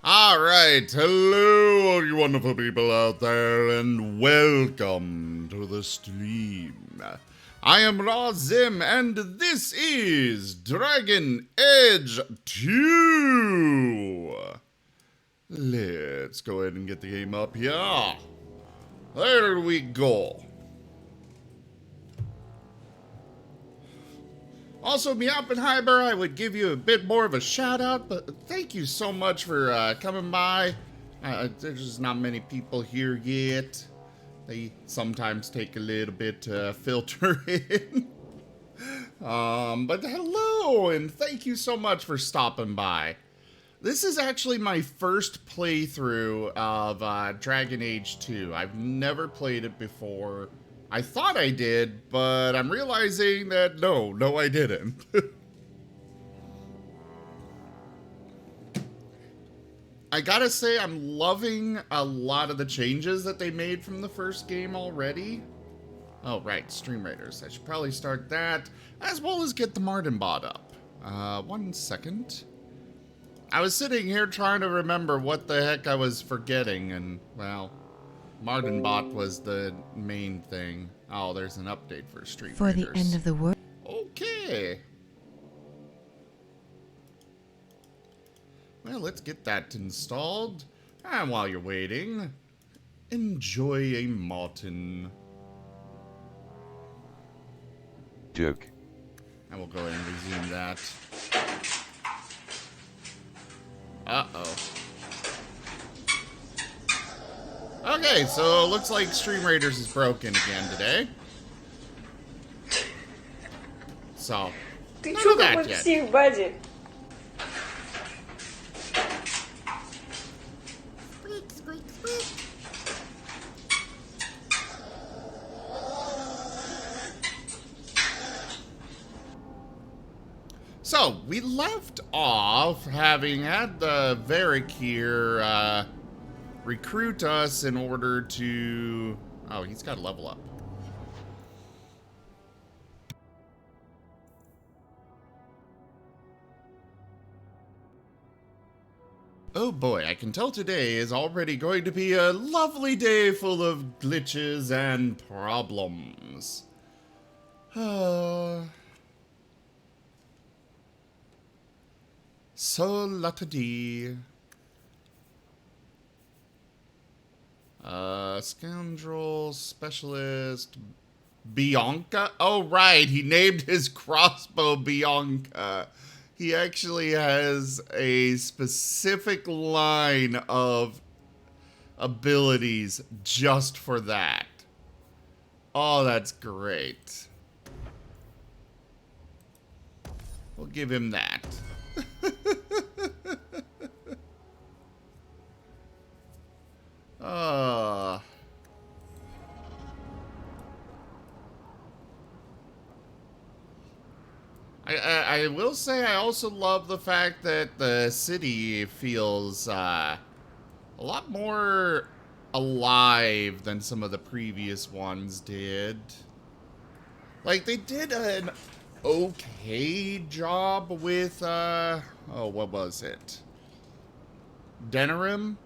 Alright, hello all you wonderful people out there, and welcome to the stream. I am Razim, and this is Dragon Age 2! Let's go ahead and get the game up here. There we go. Also, me Oppenheimer, I would give you a bit more of a shout out, but thank you so much for coming by. There's just not many people here yet. They sometimes take a little bit to filter in. But hello, and thank you so much for stopping by. This is actually my first playthrough of Dragon Age 2. I've never played it before. I thought I did, but I'm realizing that no, I didn't. I gotta say, I'm loving a lot of the changes that they made from the first game already. Oh, right, Stream Raiders. I should probably start that, as well as get the Martin bot up. 1 second. I was sitting here trying to remember what the heck I was forgetting, and, well, Martin bot was the main thing. Oh, there's an update for Street For Raiders. the end of the world. Okay. Well, let's get that installed. And while you're waiting, enjoy a Martin. Joke. And we'll go ahead and resume that. Uh-oh. Okay, so it looks like Stream Raiders is broken again today. So, Ты none чё of that какой yet. псих, Бади? So, we left off having had the Varric here recruit us in order to... Oh, he's got to level up. Oh boy, I can tell today is already going to be a lovely day full of glitches and problems. So la-ta-dee. Scoundrel, specialist, Bianca? Oh, right, he named his crossbow Bianca. He actually has a specific line of abilities just for that. Oh, that's great. We'll give him that. I will say I also love the fact that the city feels a lot more alive than some of the previous ones did. Like, they did an okay job with, oh, what was it? Denerim?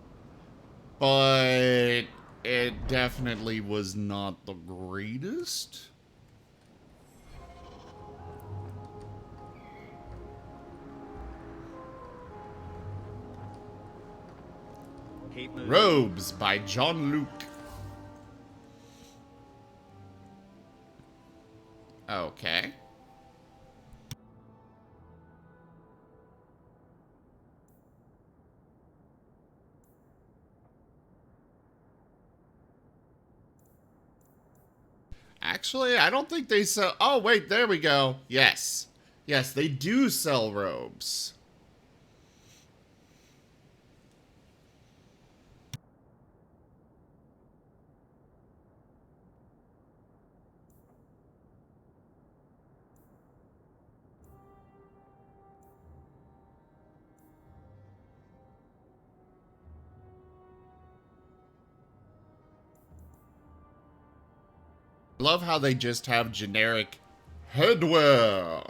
But it definitely was not the greatest. Robes by John Luke. Okay. Actually, I don't think they sell... Oh, wait, there we go. Yes. Yes, they do sell robes. Love how they just have generic headwear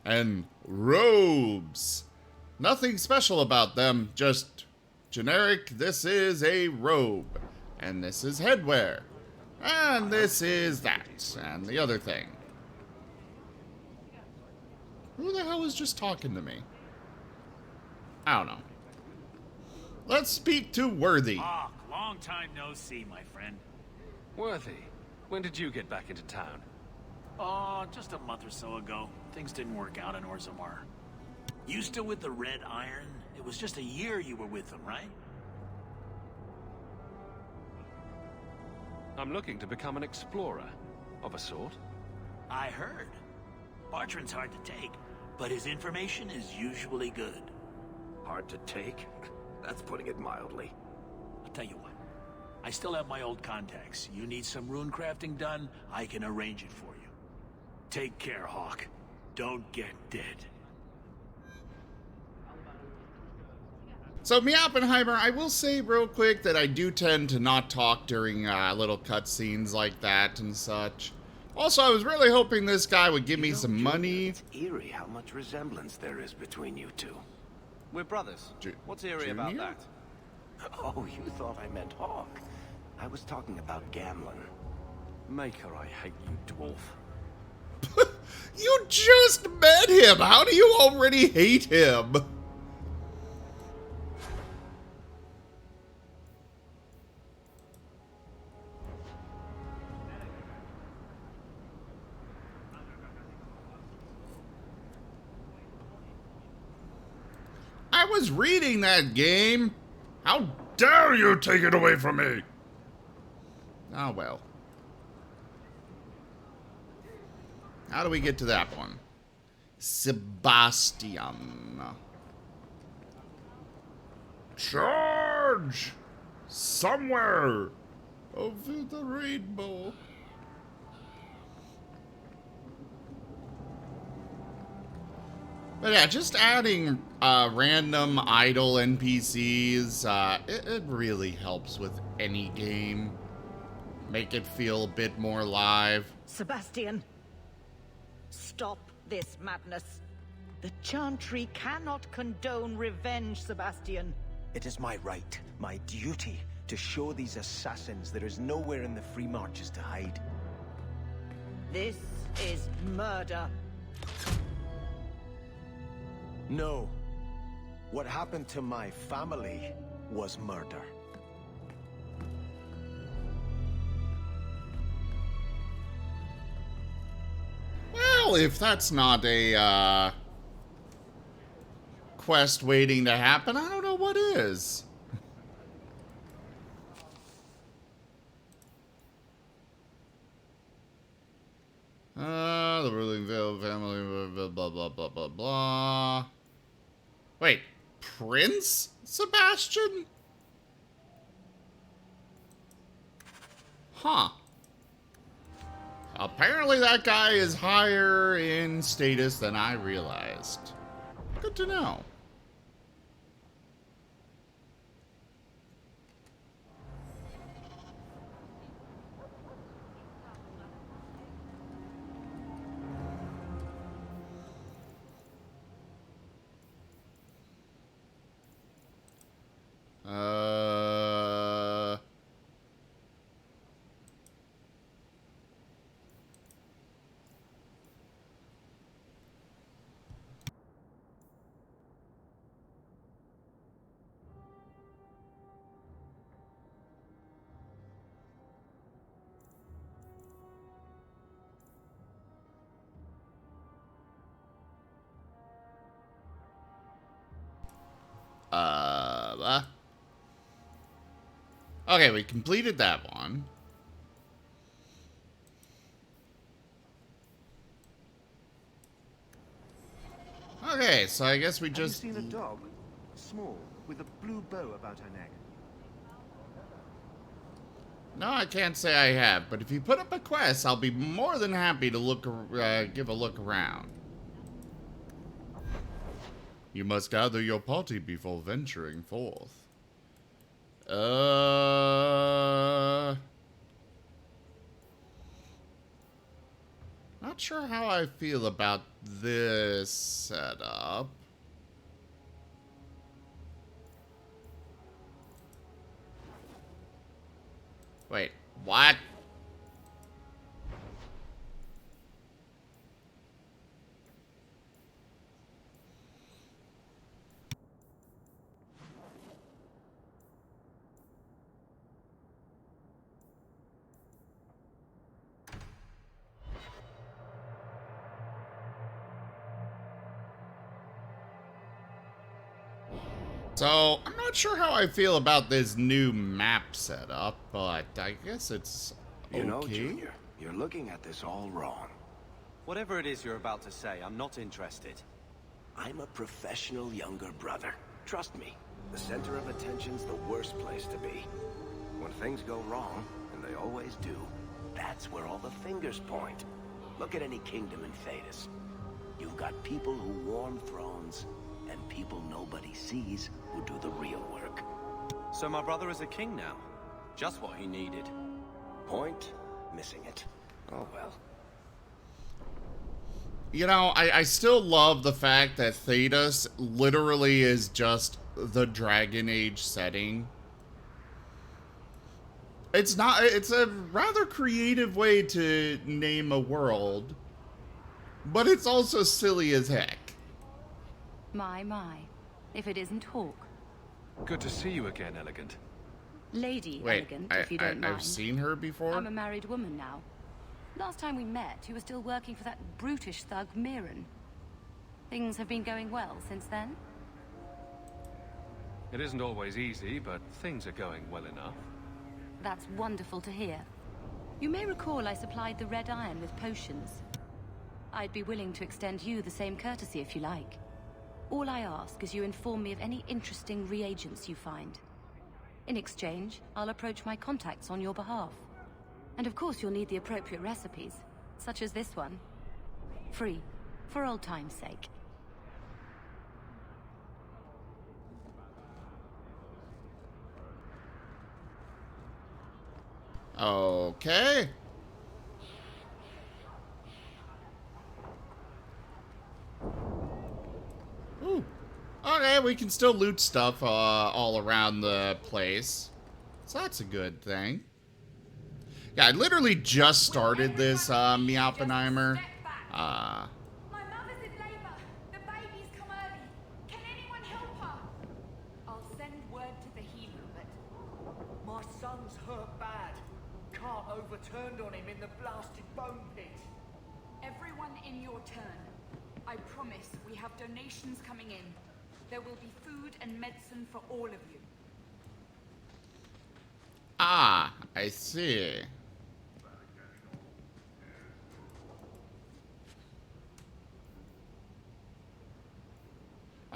and robes Nothing special about them, just generic. This is a robe, and this is headwear, and this is that, and the other thing. Who the hell is just talking to me? I don't know. Let's speak to Worthy. Ah, long time no see, my friend. Worthy, when did you get back into town? Oh, just a month or so ago. Things didn't work out in Orzammar. You still with the Red Iron? It was just a year you were with them, right? I'm looking to become an explorer, of a sort. I heard. Bartrand's hard to take, but his information is usually good. Hard to take? That's putting it mildly. I'll tell you what. I still have my old contacts. You need some rune crafting done, I can arrange it for you. Take care, Hawk. Don't get dead. So, me, Oppenheimer, I will say real quick that I do tend to not talk during little cutscenes like that and such. Also, I was really hoping this guy would give me some money. It's eerie how much resemblance there is between you two. We're brothers. What's eerie about Junior? that? Oh, you thought I meant Hawk. I was talking about gambling. Maker, I hate you, dwarf. You just met him! How do you already hate him? I was reading that game. How dare you take it away from me? Oh, well. How do we get to that one? Sebastian. Charge! Somewhere over the rainbow. But yeah, just adding random idle NPCs, it really helps with any game. Make it feel a bit more live. Sebastian, stop this madness. The Chantry cannot condone revenge, Sebastian. It is my right, my duty, to show these assassins there is nowhere in the Free Marches to hide. This is murder. No. What happened to my family was murder. Well, if that's not a quest waiting to happen, I don't know what is. The ruling family, blah, blah, blah, blah, blah, blah. Wait, Prince Sebastian? Huh. Apparently that guy is higher in status than I realized. Good to know. Okay, we completed that one. Okay, so I guess we just... Have you seen a dog? Small, with a blue bow about her neck. No, I can't say I have, but if you put up a quest, I'll be more than happy to look, give a look around. You must gather your party before venturing forth. Not sure how I feel about this setup. Wait, what? So, I'm not sure how I feel about this new map setup, but I guess it's okay. You know, Junior, you're looking at this all wrong. Whatever it is you're about to say, I'm not interested. I'm a professional younger brother. Trust me, the center of attention's the worst place to be. When things go wrong, and they always do, that's where all the fingers point. Look at any kingdom in Thedas. You've got people who warm thrones, and people nobody sees who do the real work. So my brother is a king now. Just what he needed. Point, missing it. Oh well. You know, I still love the fact that Thedas literally is just the Dragon Age setting. It's a rather creative way to name a world, but it's also silly as heck. My. If it isn't Hawk. Good to see you again, Elegant. Lady Wait, Elegant, if you don't mind. I've seen her before? I'm a married woman now. Last time we met, you were still working for that brutish thug, Mirren. Things have been going well since then? It isn't always easy, but things are going well enough. That's wonderful to hear. You may recall I supplied the Red Iron with potions. I'd be willing to extend you the same courtesy if you like. All I ask is you inform me of any interesting reagents you find. In exchange, I'll approach my contacts on your behalf. And of course you'll need the appropriate recipes, such as this one. Free, for old time's sake. Okay. Ooh. Okay, we can still loot stuff all around the place. So that's a good thing. Yeah, I literally just started this Meowpenheimer. My mother's in labor. The baby's come early. Can anyone help her? I'll send word to the healer, but my son's hurt bad. Can't overturned on him in the blasted bone pit. everyone in your turn. I promise we have donations coming in. There will be food and medicine for all of you. Ah, I see.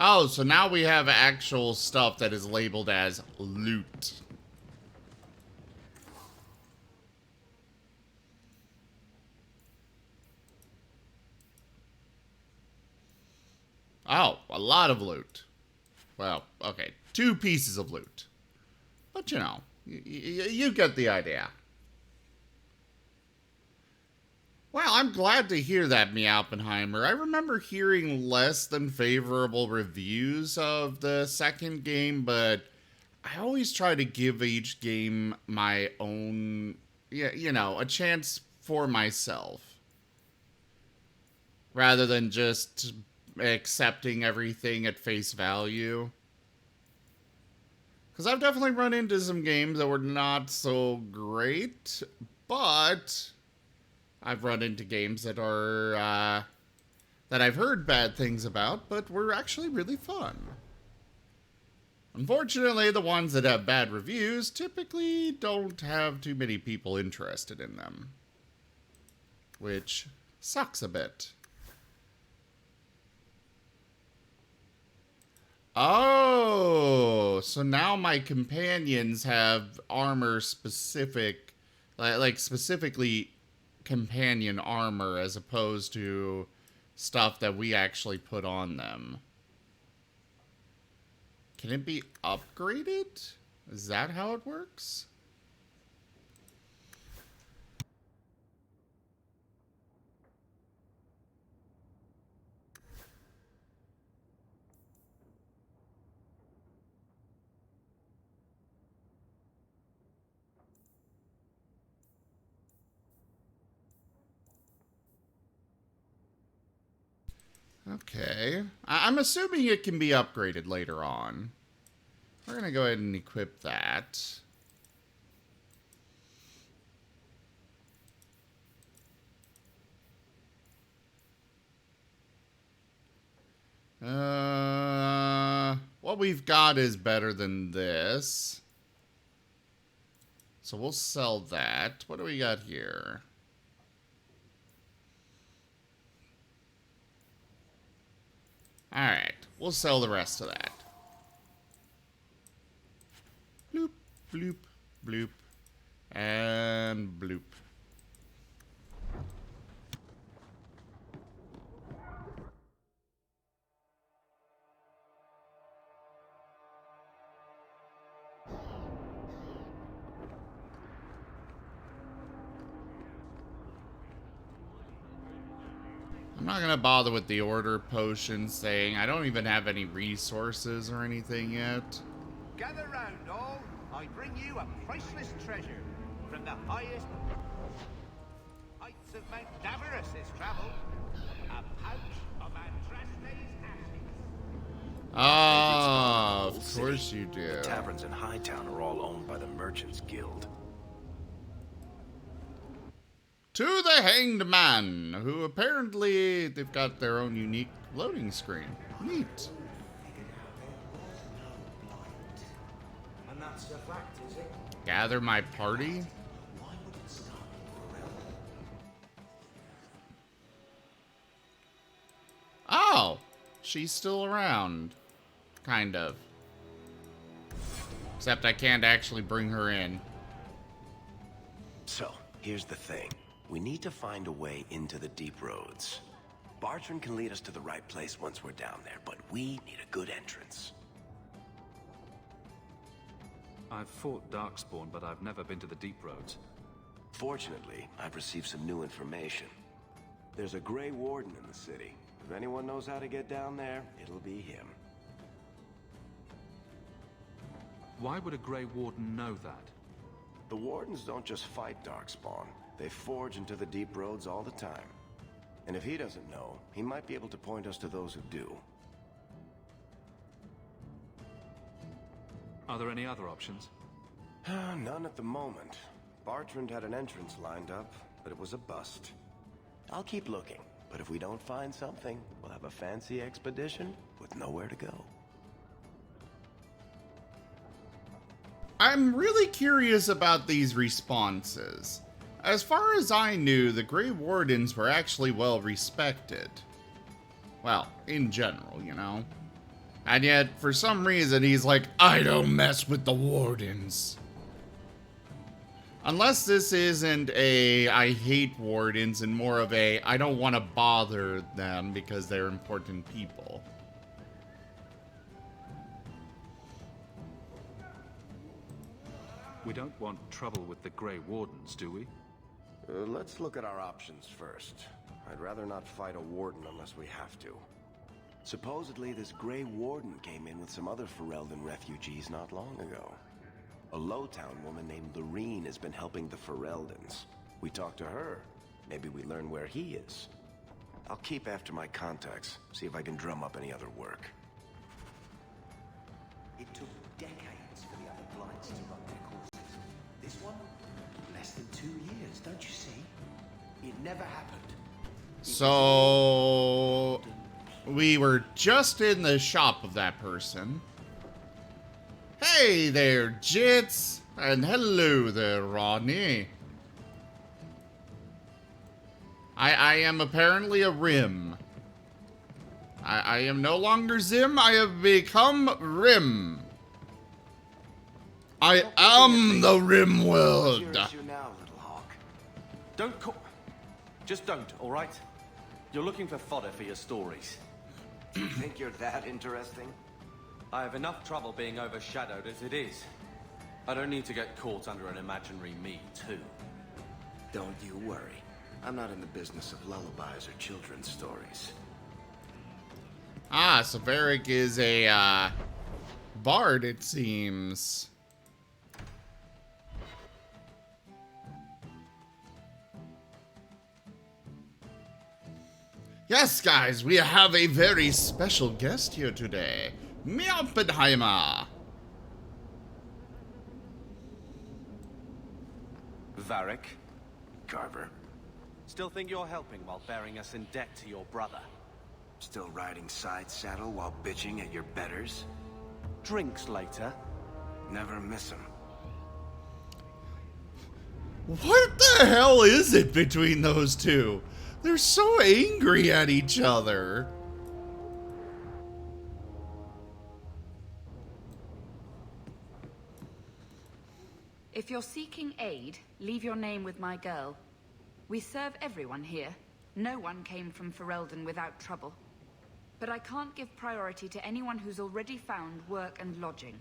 Oh, so now we have actual stuff that is labeled as loot. Oh, a lot of loot. Well, okay, 2 pieces of loot. But you know, you get the idea. Well, I'm glad to hear that, Meowpenheimer. I remember hearing less than favorable reviews of the second game, but I always try to give each game my own, you know, a chance for myself. Rather than just accepting everything at face value. Because I've definitely run into some games that were not so great, but I've run into games that are, that I've heard bad things about, but were actually really fun. Unfortunately, the ones that have bad reviews typically don't have too many people interested in them. Which sucks a bit. Oh, so now my companions have armor specific, like specifically companion armor as opposed to stuff that we actually put on them. Can it be upgraded? Is that how it works? Okay. I'm assuming it can be upgraded later on. We're going to go ahead and equip that. What we've got is better than this. So we'll sell that. What do we got here? Alright, we'll sell the rest of that. Bloop, bloop, bloop, and bloop. I'm not gonna bother with the order potion saying I don't even have any resources or anything yet. Gather round, all. I bring you a priceless treasure from the highest heights of Mount Davros is travelled. A pouch of Andraste's ashes. Ah, of course you do. The taverns in Hightown are all owned by the Merchants Guild. To the Hanged Man, who apparently they've got their own unique loading screen. Neat. And that's a fact, is it? Gather my party? Oh, she's still around. Kind of. Except I can't actually bring her in. So, here's the thing. We need to find a way into the deep roads. Bartrand can lead us to the right place once we're down there, but we need a good entrance. I've fought Darkspawn, but I've never been to the deep roads. Fortunately, I've received some new information. There's a Grey Warden in the city. If anyone knows how to get down there, it'll be him. Why would a Grey Warden know that? The Wardens don't just fight Darkspawn. They forge into the deep roads all the time. And if he doesn't know, he might be able to point us to those who do. Are there any other options? None at the moment. Bartrand had an entrance lined up, but it was a bust. I'll keep looking, but if we don't find something, we'll have a fancy expedition with nowhere to go. I'm really curious about these responses. As far as I knew, the Grey Wardens were actually well respected. Well, in general, you know. And yet, for some reason, he's like, I don't mess with the Wardens. Unless this isn't a I hate Wardens and more of a I don't want to bother them because they're important people. We don't want trouble with the Grey Wardens, do we? Let's look at our options first. I'd rather not fight a warden unless we have to. Supposedly, this Grey Warden came in with some other Ferelden refugees not long ago. A Lowtown woman named Lorene has been helping the Fereldens. We talk to her. Maybe we learn where he is. I'll keep after my contacts, see if I can drum up any other work. It took decades for the other Blights to run their courses. This one, less than 2 years, don't you see? It never happened. So we were just in the shop of that person. Hey there, Jits! And hello there, Ronnie. I am apparently a Rim. I am no longer Zim, I have become Rim. I am the Rim world. You now, little hawk. Don't call... Just don't, all right? You're looking for fodder for your stories. Do you think you're that interesting? I have enough trouble being overshadowed as it is. I don't need to get caught under an imaginary me, too. Don't you worry. I'm not in the business of lullabies or children's stories. Ah, so Varric is a, bard, it seems. Yes, guys, we have a very special guest here today. Oppenheimer. Varric. Carver. Still think you're helping while bearing us in debt to your brother? Still riding side saddle while bitching at your betters? Drinks later? Never miss them. What the hell is it between those two? They're so angry at each other. If you're seeking aid, leave your name with my girl. We serve everyone here. No one came from Ferelden without trouble. But I can't give priority to anyone who's already found work and lodging.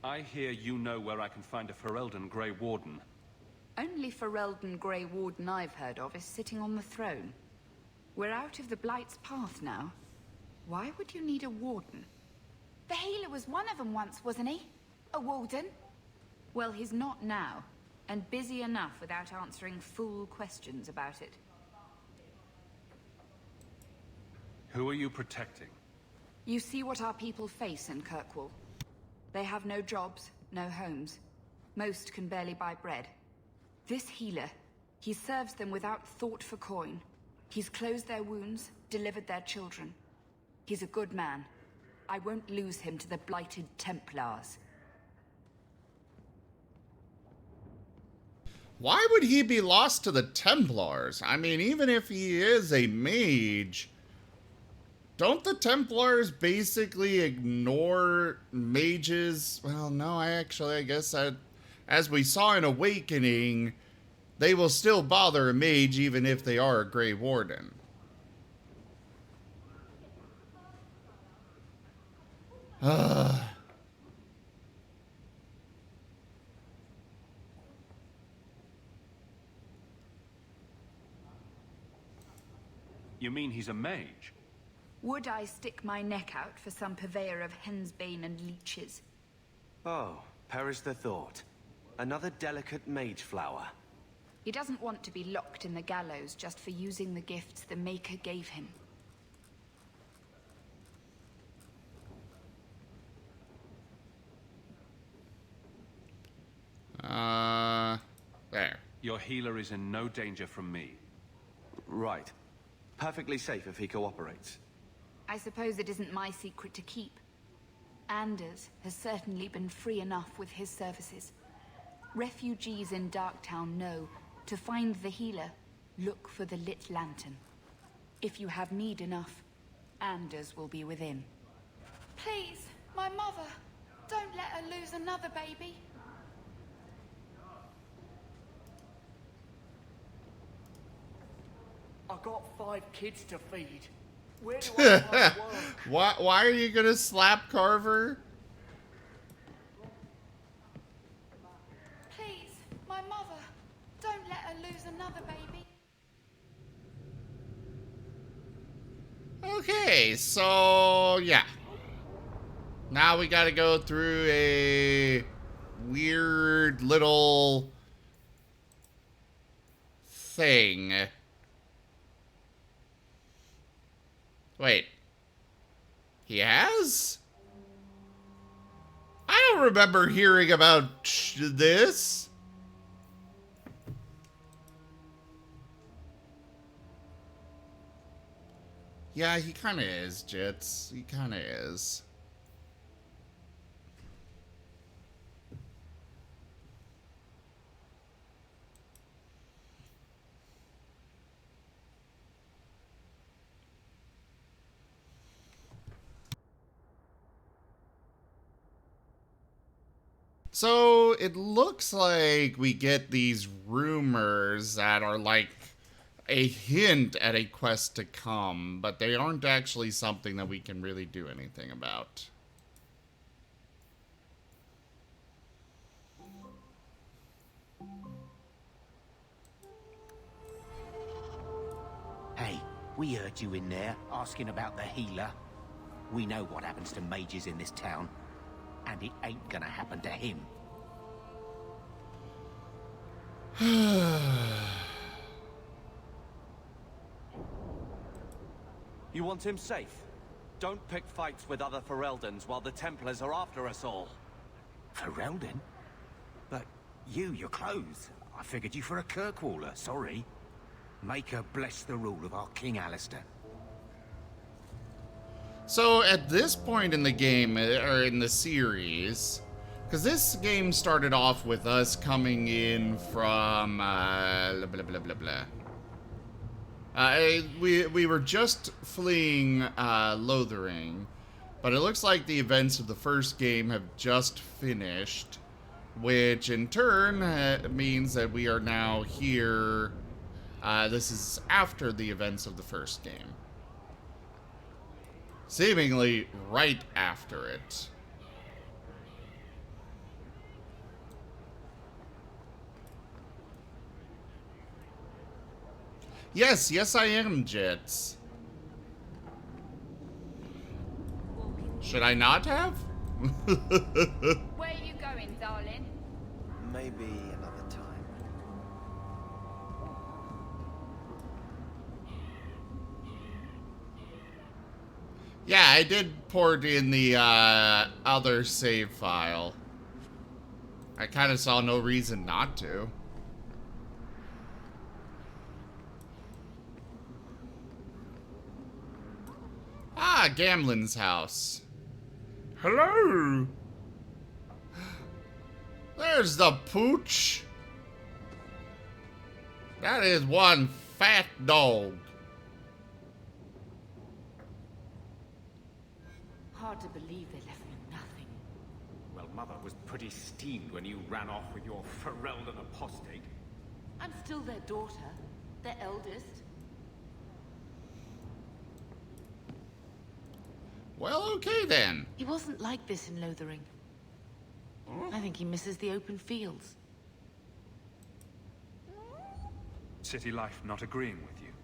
I hear you know where I can find a Ferelden Grey Warden. Only Ferelden Grey Warden I've heard of is sitting on the throne. We're out of the Blight's path now. Why would you need a warden? The healer was one of them once, wasn't he? A warden? Well, he's not now, and busy enough without answering fool questions about it. Who are you protecting? You see what our people face in Kirkwall. They have no jobs, no homes. Most can barely buy bread. This healer, he serves them without thought for coin. He's closed their wounds, delivered their children. He's a good man. I won't lose him to the blighted Templars. Why would he be lost to the Templars? I mean, even if he is a mage, don't the Templars basically ignore mages? Well, no, I guess as we saw in Awakening, they will still bother a mage even if they are a Grey Warden. You mean he's a mage? Would I stick my neck out for some purveyor of hensbane and leeches? Oh, perish the thought. Another delicate mage flower. He doesn't want to be locked in the gallows just for using the gifts the Maker gave him. There. Your healer is in no danger from me. Right. Perfectly safe if he cooperates. I suppose it isn't my secret to keep. Anders has certainly been free enough with his services. Refugees in Darktown know, to find the healer, look for the lit lantern. If you have need enough, Anders will be within. Please, my mother. Don't let her lose another baby. I got 5 kids to feed. Where do I find work? Why are you gonna slap Carver? Please, my mother. Don't let her lose another baby. Okay, so yeah. Now we gotta go through a weird little thing. Wait. He has? I don't remember hearing about this. Yeah, he kind of is, Jits. He kind of is. So it looks like we get these rumors that are like a hint at a quest to come, but they aren't actually something that we can really do anything about. Hey, we heard you in there asking about the healer. We know what happens to mages in this town, and it ain't gonna happen to him. You want him safe? Don't pick fights with other Fereldens while the Templars are after us all. Ferelden? But your clothes. I figured you for a Kirkwaller, sorry. Make her bless the rule of our King Alistair. So at this point in the game, or in the series, because this game started off with us coming in from, blah, blah, blah, blah, blah. We were just fleeing Lothering, but it looks like the events of the first game have just finished, which in turn means that we are now here. This is after the events of the first game. Seemingly right after it. Yes, I am, Jits. Should I not have? Where are you going, darling? Maybe another time. Yeah, I did port in the other save file. I kind of saw no reason not to. Ah, Gamlen's house. Hello. There's the pooch. That is one fat dog. Hard to believe they left me nothing. Well, Mother was pretty steamed when you ran off with your Ferelden apostate. I'm still their daughter, their eldest. Well, okay then. He wasn't like this in Lothering. I think he misses the open fields. City life not agreeing with you?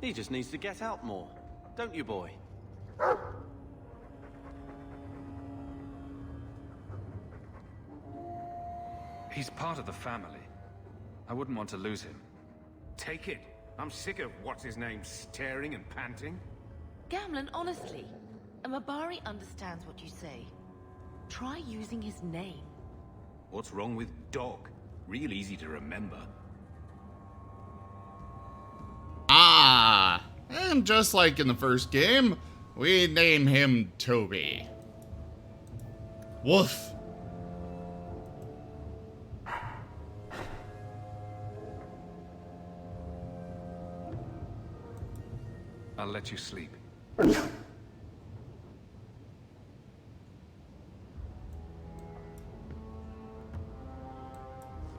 He just needs to get out more, don't you, boy? He's part of the family. I wouldn't want to lose him. Take it. I'm sick of what's-his-name staring and panting. Gamlen, honestly, a Mabari understands what you say. Try using his name. What's wrong with Dog? Real easy to remember. Ah, and just like in the first game, we name him Toby. Woof. I'll let you sleep.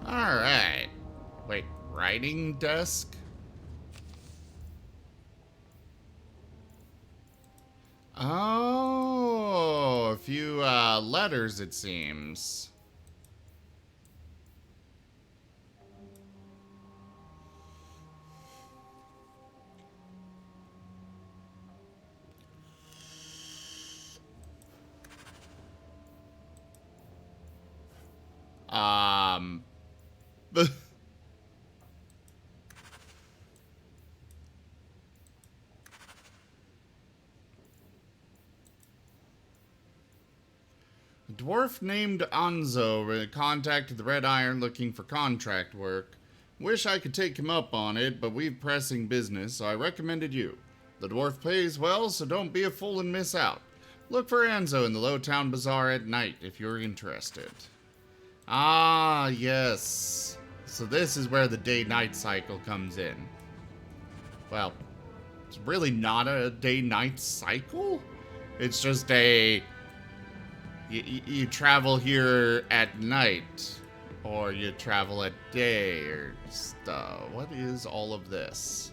Alright. Wait, writing desk? Oh, a few letters it seems. A dwarf named Anzo contacted the Red Iron looking for contract work. Wish I could take him up on it, but we've pressing business, so I recommended you. The dwarf pays well, so don't be a fool and miss out. Look for Anzo in the Lowtown Bazaar at night if you're interested. Ah, yes. So this is where the day-night cycle comes in. Well, it's really not a day-night cycle. It's just a... You travel here at night, or you travel at day, or stuff. What is all of this?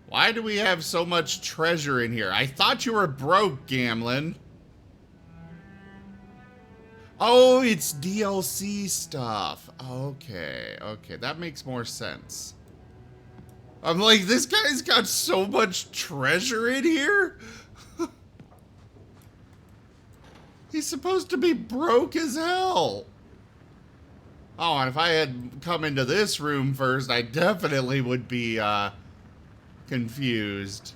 Why do we have so much treasure in here? I thought you were broke, Gamlen. Oh, it's DLC stuff. Okay, that makes more sense. I'm like, this guy's got so much treasure in here? He's supposed to be broke as hell. Oh, and if I had come into this room first, I definitely would be, confused.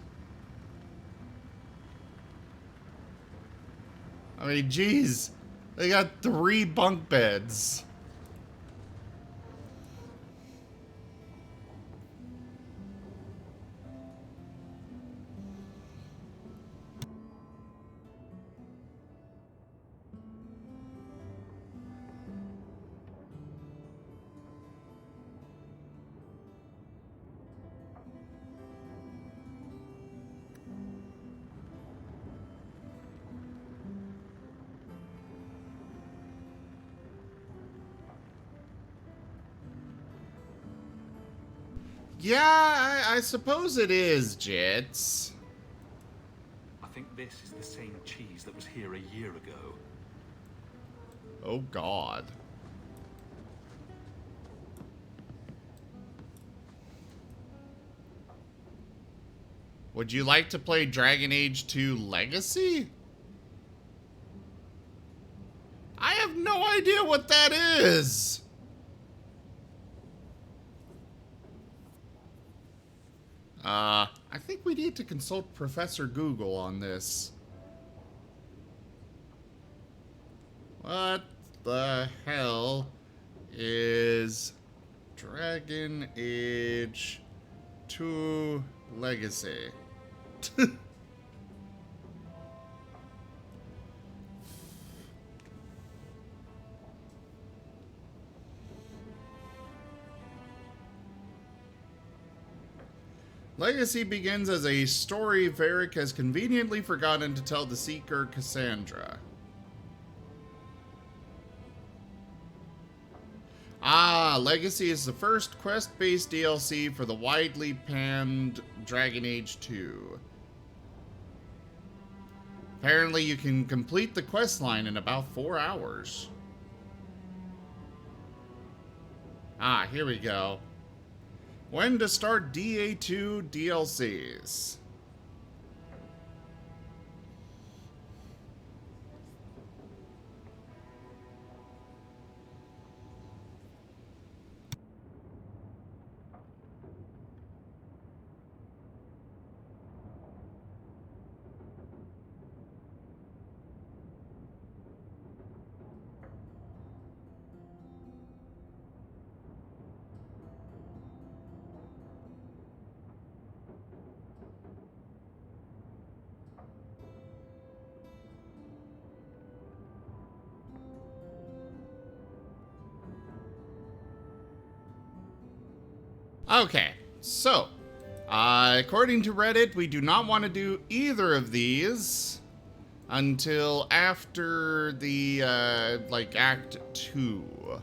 I mean, geez. They got 3 bunk beds. Yeah, I suppose it is, Jits. I think this is the same cheese that was here a year ago. Oh, God. Would you like to play Dragon Age 2 Legacy? I have no idea what that is. I think we need to consult Professor Google on this. What the hell is Dragon Age 2 Legacy? Legacy begins as a story Varric has conveniently forgotten to tell the Seeker Cassandra. Legacy is the first quest-based DLC for the widely panned Dragon Age 2. Apparently you can complete the questline in about 4 hours. Here we go. When to start DA2 DLCs. Okay, so, according to Reddit, we do not want to do either of these until after the, like, Act 2.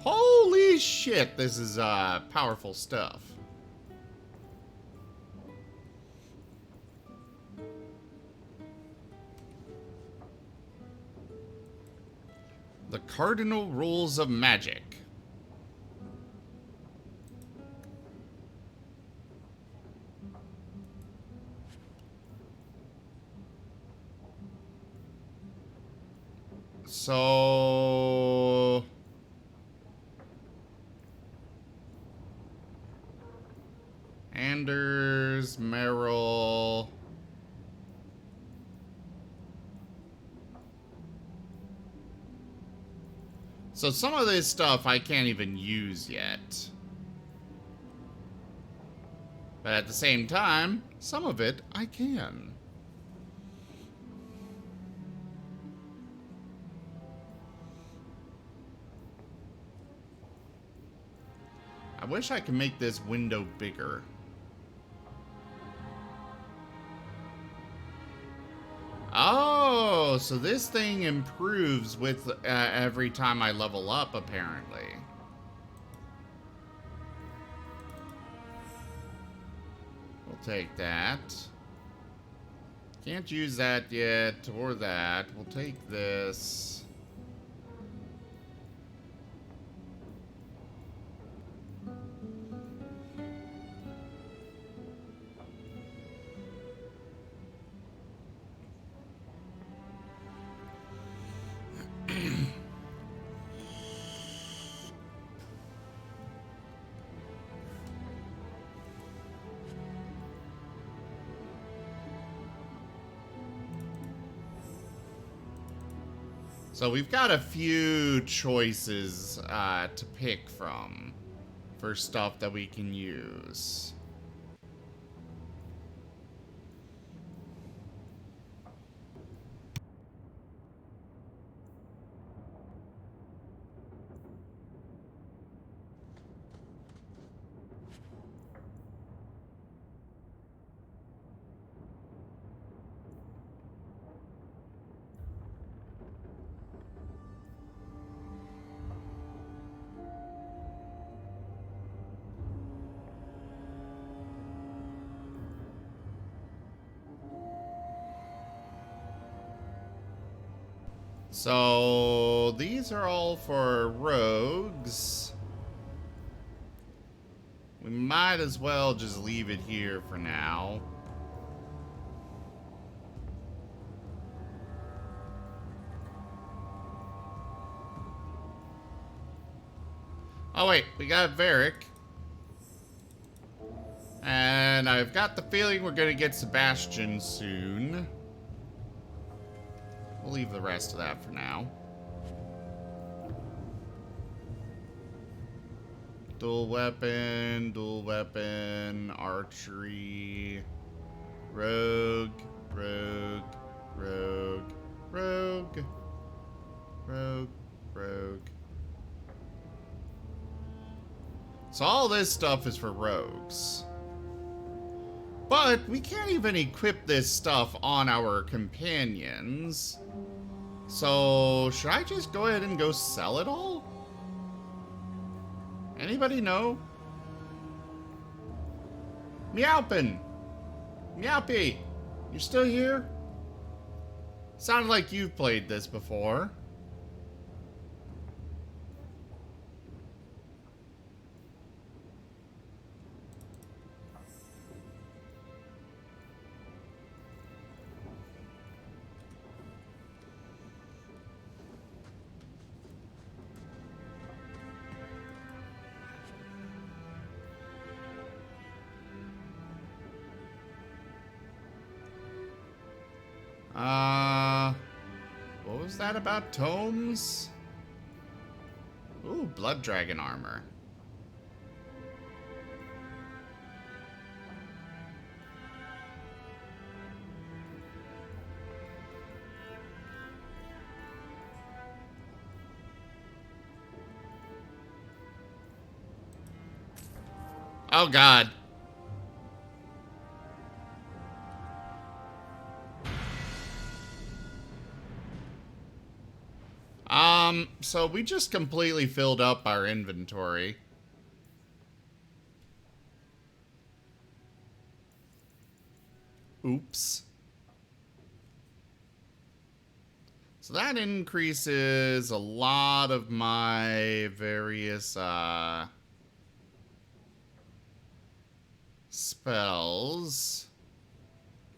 Holy shit, this is, powerful stuff. The Cardinal Rules of Magic. So... Anders, Merrill... So some of this stuff I can't even use yet. But at the same time, some of it I can. I wish I could make this window bigger. Oh, so this thing improves with every time I level up, apparently. We'll take that. Can't use that yet, or that. We'll take this. So we've got a few choices to pick from for stuff that we can use. So these are all for rogues. We might as well just leave it here for now. Oh wait, we got Varric. And I've got the feeling we're gonna get Sebastian soon. We'll leave the rest of that for now. Dual weapon, archery, rogue, rogue, rogue, rogue, rogue, rogue. So all this stuff is for rogues. But we can't even equip this stuff on our companions. So should I just go ahead and go sell it all? Anybody know? Meowpin! Meowpy! You're still here? Sounded like you've played this before. What was that about tomes? Ooh, blood dragon armor. Oh God. So we just completely filled up our inventory. Oops. So that increases a lot of my various, spells.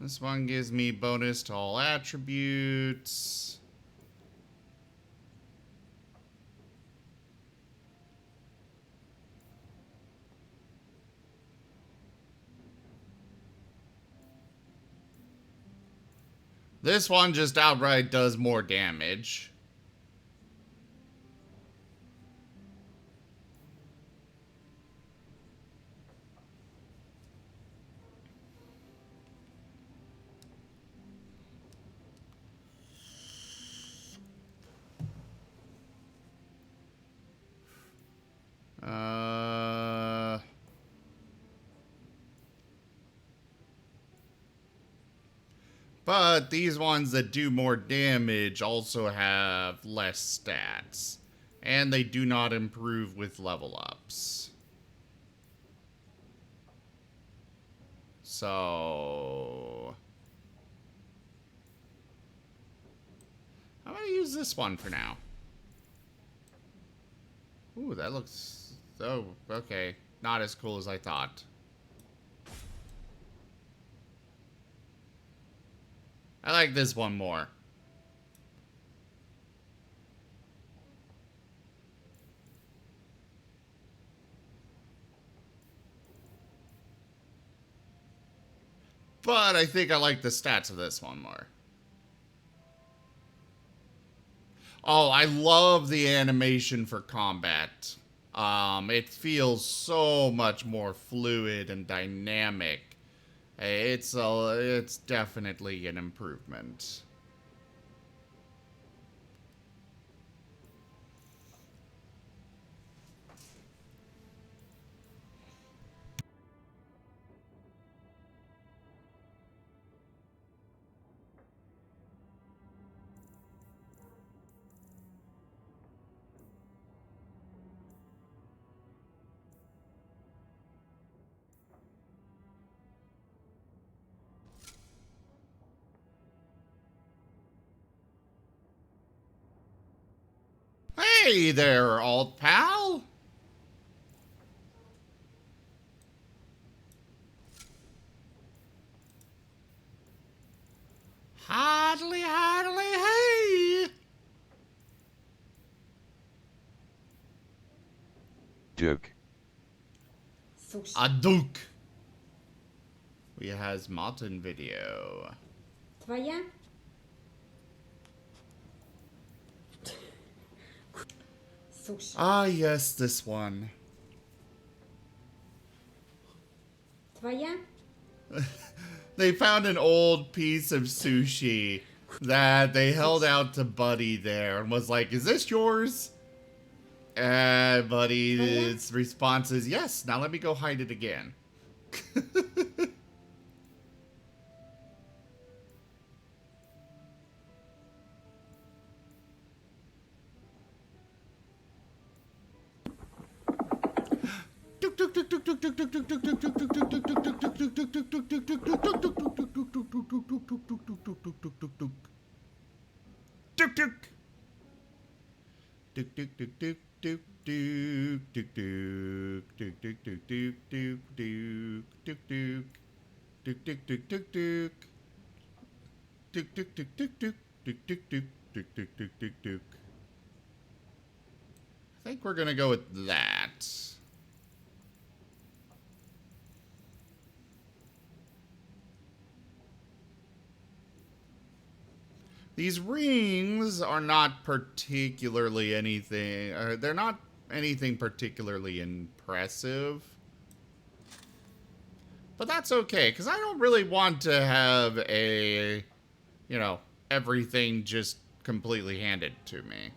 This one gives me bonus to all attributes. This one just outright does more damage. But these ones that do more damage also have less stats. And they do not improve with level ups. So I'm gonna use this one for now. Ooh, that looks... Oh, okay. Not as cool as I thought. I like this one more. But I think I like the stats of this one more. Oh, I love the animation for combat. It feels so much more fluid and dynamic. It's definitely an improvement. Hey there, old pal. Hardly, hey. Duke. A Duke. We has Martin video. Твоя? Ah, yes, this one. Твоя? They found an old piece of sushi that they held out to Buddy there and was like, is this yours? And Buddy's response is, yes, now let me go hide it again. I think we're gonna go with that. These rings are not particularly anything, they're not anything particularly impressive. But that's okay, because I don't really want to have a, you know, everything just completely handed to me.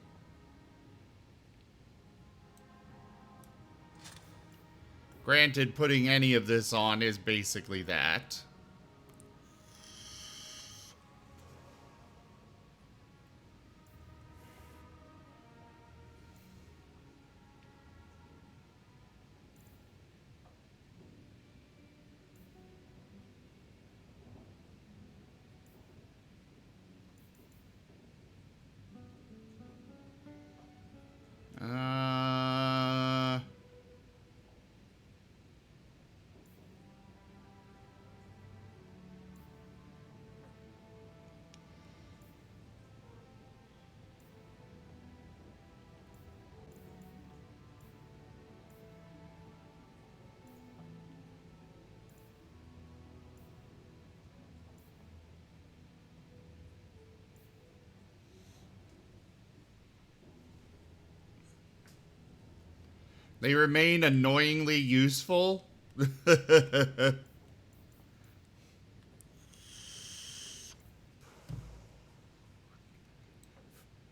Granted, putting any of this on is basically that. They remain annoyingly useful.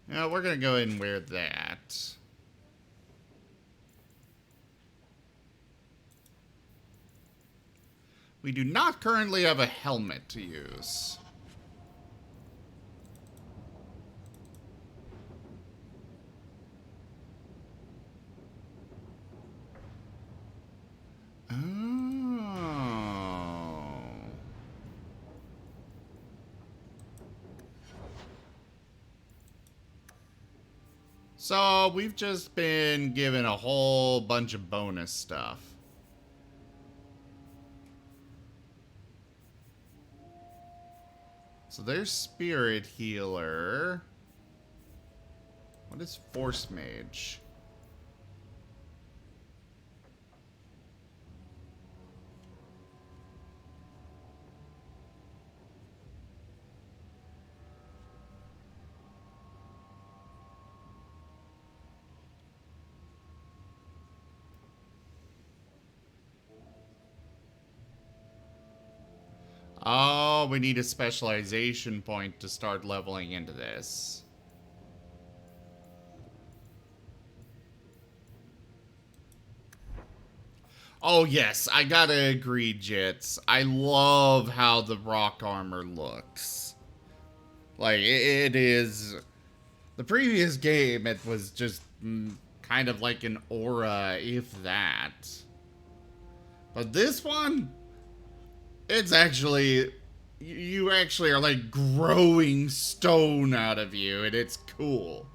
Now we're gonna go ahead and wear that. We do not currently have a helmet to use. Oh. So we've just been given a whole bunch of bonus stuff. So there's Spirit Healer. What is Force Mage? Oh, we need a specialization point to start leveling into this. Oh yes, I gotta agree, Jits. I love how the rock armor looks. Like, it is... The previous game, it was just kind of like an aura, if that. But this one, it's actually... You actually are like growing stone out of you, and it's cool.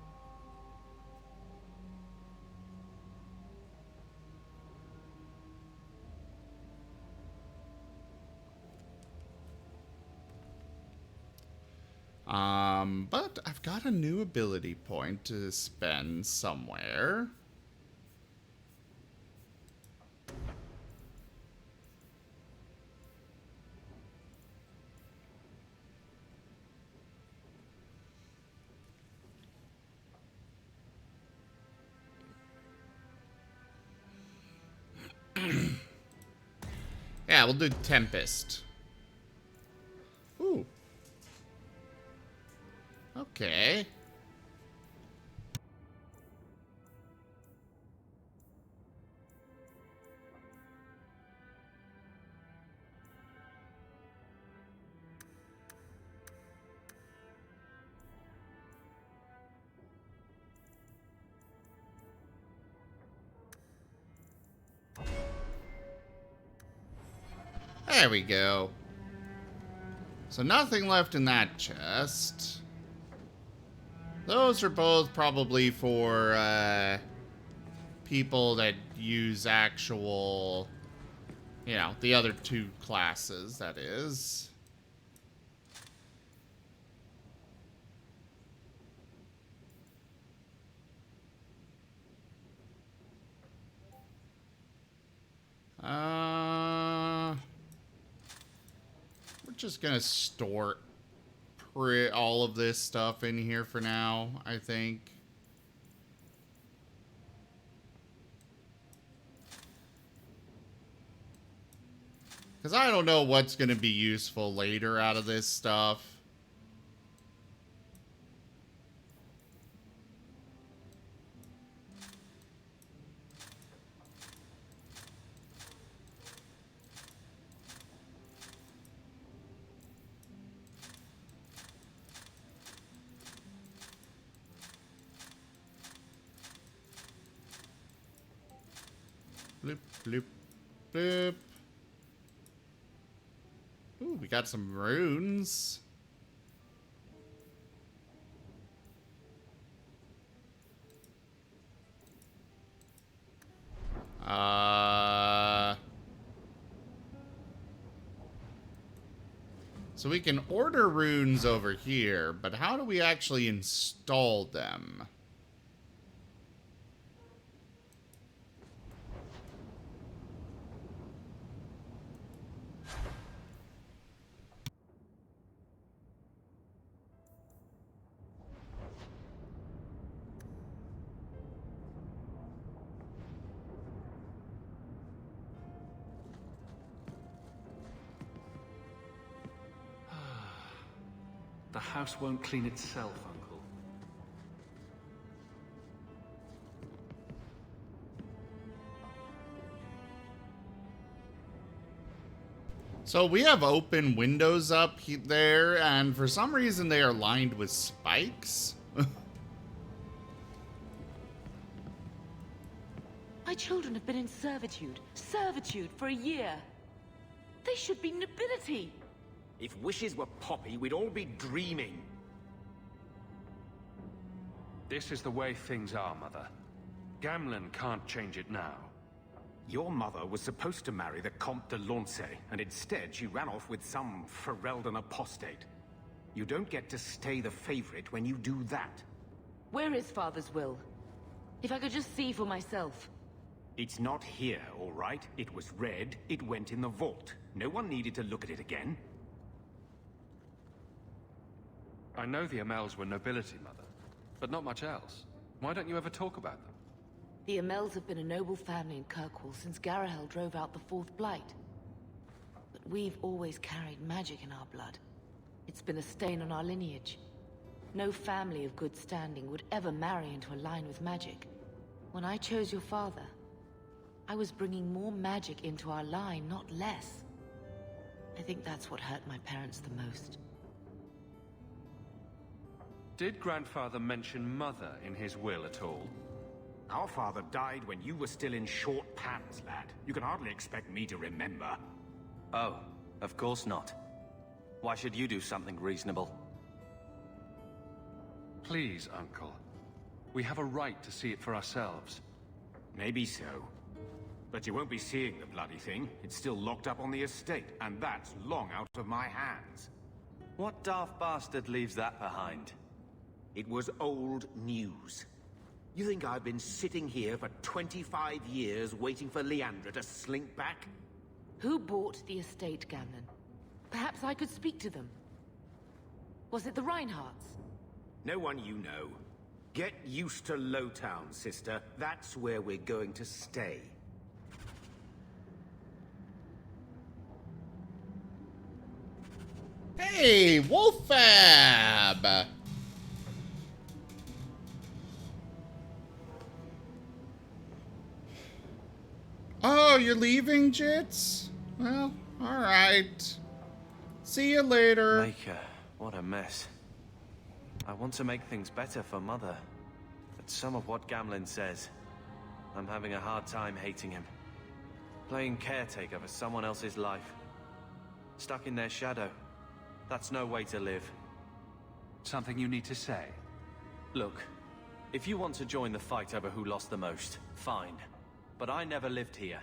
But I've got a new ability point to spend somewhere. Yeah, we'll do Tempest. Ooh. Okay. There we go. So nothing left in that chest. Those are both probably for people that use actual, you know, the other two classes, that is. We're just gonna store all of this stuff in here for now, I think. Because I don't know what's going to be useful later out of this stuff. Bloop, bloop, bloop. Ooh, we got some runes. So we can order runes over here, but how do we actually install them? The house won't clean itself, Uncle. So we have open windows up there, and for some reason they are lined with spikes. My children have been in servitude for a year. They should be nobility. If wishes were poppy, we'd all be dreaming. This is the way things are, Mother. Gamlen can't change it now. Your mother was supposed to marry the Comte de Lancey, and instead she ran off with some Ferelden apostate. You don't get to stay the favorite when you do that. Where is Father's will? If I could just see for myself. It's not here, all right? It was read, it went in the vault. No one needed to look at it again. I know the Amels were nobility, Mother, but not much else. Why don't you ever talk about them? The Amels have been a noble family in Kirkwall since Garahel drove out the Fourth Blight. but we've always carried magic in our blood. It's been a stain on our lineage. No family of good standing would ever marry into a line with magic. When I chose your father, I was bringing more magic into our line, not less. I think that's what hurt my parents the most. Did Grandfather mention Mother in his will at all? Our father died when you were still in short pants, lad. You can hardly expect me to remember. Oh, of course not. Why should you do something reasonable? Please, Uncle. We have a right to see it for ourselves. Maybe so. But you won't be seeing the bloody thing. It's still locked up on the estate, and that's long out of my hands. What daft bastard leaves that behind? It was old news. You think I've been sitting here for 25 years waiting for Leandra to slink back? Who bought the estate, Gamlen? Perhaps I could speak to them. Was it the Reinhardts? No one you know. Get used to Lowtown, sister. That's where we're going to stay. Hey, Wolfab! Oh, you're leaving, Jits? Well, alright. See you later. Maker, what a mess. I want to make things better for Mother. But some of what Gamlen says, I'm having a hard time hating him. Playing caretaker for someone else's life. Stuck in their shadow. That's no way to live. Something you need to say? Look, if you want to join the fight over who lost the most, fine. But I never lived here.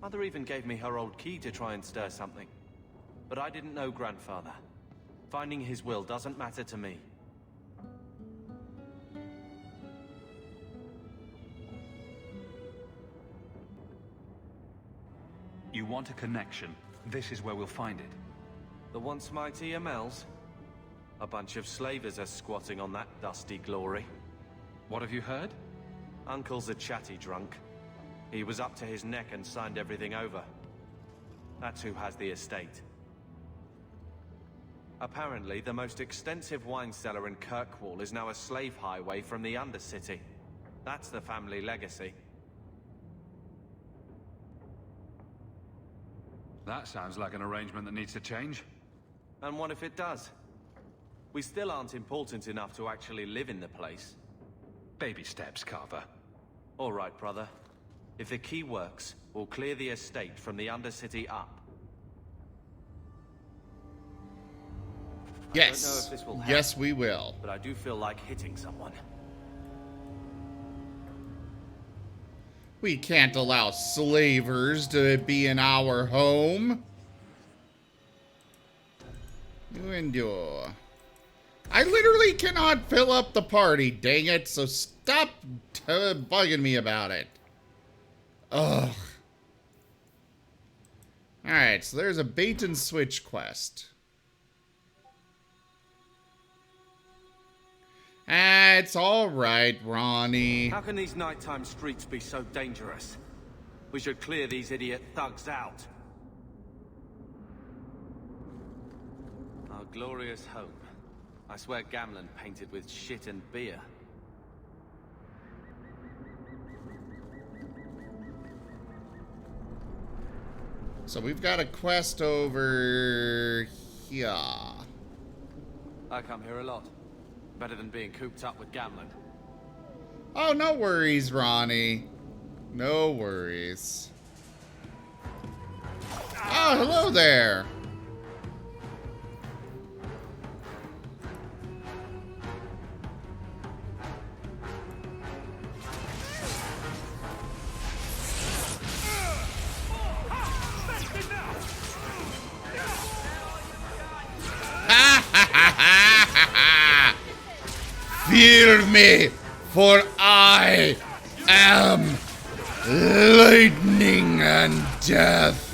Mother even gave me her old key to try and stir something. But I didn't know Grandfather. Finding his will doesn't matter to me. You want a connection? This is where we'll find it. The once mighty Amels? A bunch of slavers are squatting on that dusty glory. What have you heard? Uncle's a chatty drunk. He was up to his neck and signed everything over. That's who has the estate. Apparently, the most extensive wine cellar in Kirkwall is now a slave highway from the Undercity. That's the family legacy. That sounds like an arrangement that needs to change. And what if it does? We still aren't important enough to actually live in the place. Baby steps, Carver. All right, brother. If the key works, we'll clear the estate from the Undercity up. Yes. I don't know if this will help, yes, we will. But I do feel like hitting someone. We can't allow slavers to be in our home. You endure. I literally cannot fill up the party, dang it, so stop bugging me about it. Ugh. Alright, so there's a bait and switch quest. It's alright, Ronnie. How can these nighttime streets be so dangerous? We should clear these idiot thugs out. Our glorious home. I swear Gamlen painted with shit and beer. So we've got a quest over here. I come here a lot. Better than being cooped up with Gamlen. Oh, no worries, Ronnie. No worries. Oh, hello there. Fear me, for I am lightning and death.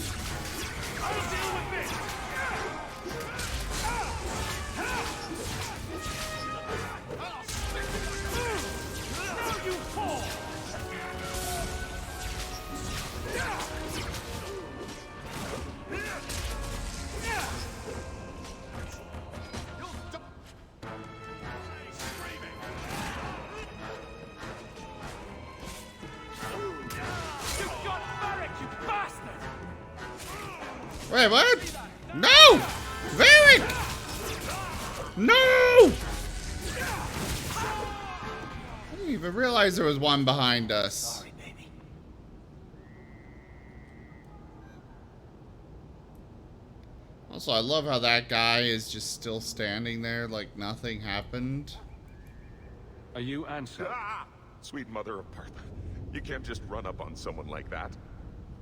Wait, what? No! Varric! No! I didn't even realize there was one behind us. Sorry, baby. Also, I love how that guy is just still standing there like nothing happened. Are you Ansel? Ah! Sweet mother of Parth. You can't just run up on someone like that.